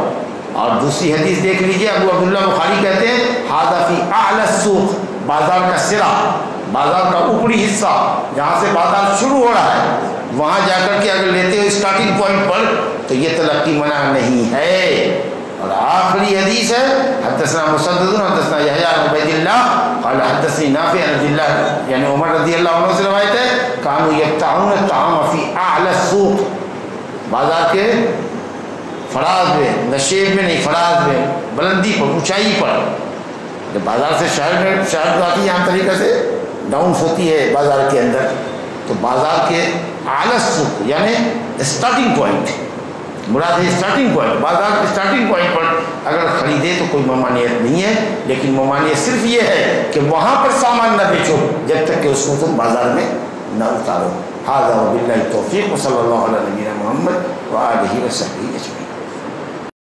اور دوسری حدیث دیکھ لیجئے, ابو عبداللہ بخاری کہتے ہیں ھذا فی اعلی السوق, بازار کا سرا, بازار کا اوپری حصہ جہاں سے بازار شروع ہو رہا ہے, وہاں جا کر کے اگر لیتے ہو اسٹارٹنگ پوائنٹ پر تو یہ تلقی منع نہیں ہے. اور آخری حدیث ہے حدثنا مسدد حدثنا یحییٰ بن عبید اللہ قال حدثنی نافع عن عبداللہ یعنی عمر رضی اللہ عنہ سے روایت ہے کانوا یبتعون الطعام فی اعلی السوق, بازار کے فراز میں, نشیب میں نہیں, فراز میں, بلندی پر, اونچائی پر. جب بازار سے شہر میں شہر آتی ہے عام طریقے سے ڈاؤن ہوتی ہے بازار کے اندر, تو بازار کے اعلی السوق یعنی اسٹارٹنگ پوائنٹ, مراد ہے اسٹارٹنگ پوائنٹ, بازار کے اسٹارٹنگ پوائنٹ پر اگر خریدے تو کوئی ممانعت نہیں ہے. لیکن ممانعت صرف یہ ہے کہ وہاں پر سامان نہ بیچو جب تک کہ اس کو تم بازار میں نہ اتارو. ھذا وباللہ التوفیق وصلی اللہ علی نبینا محمد وآلہ وصحبہ اجمعین.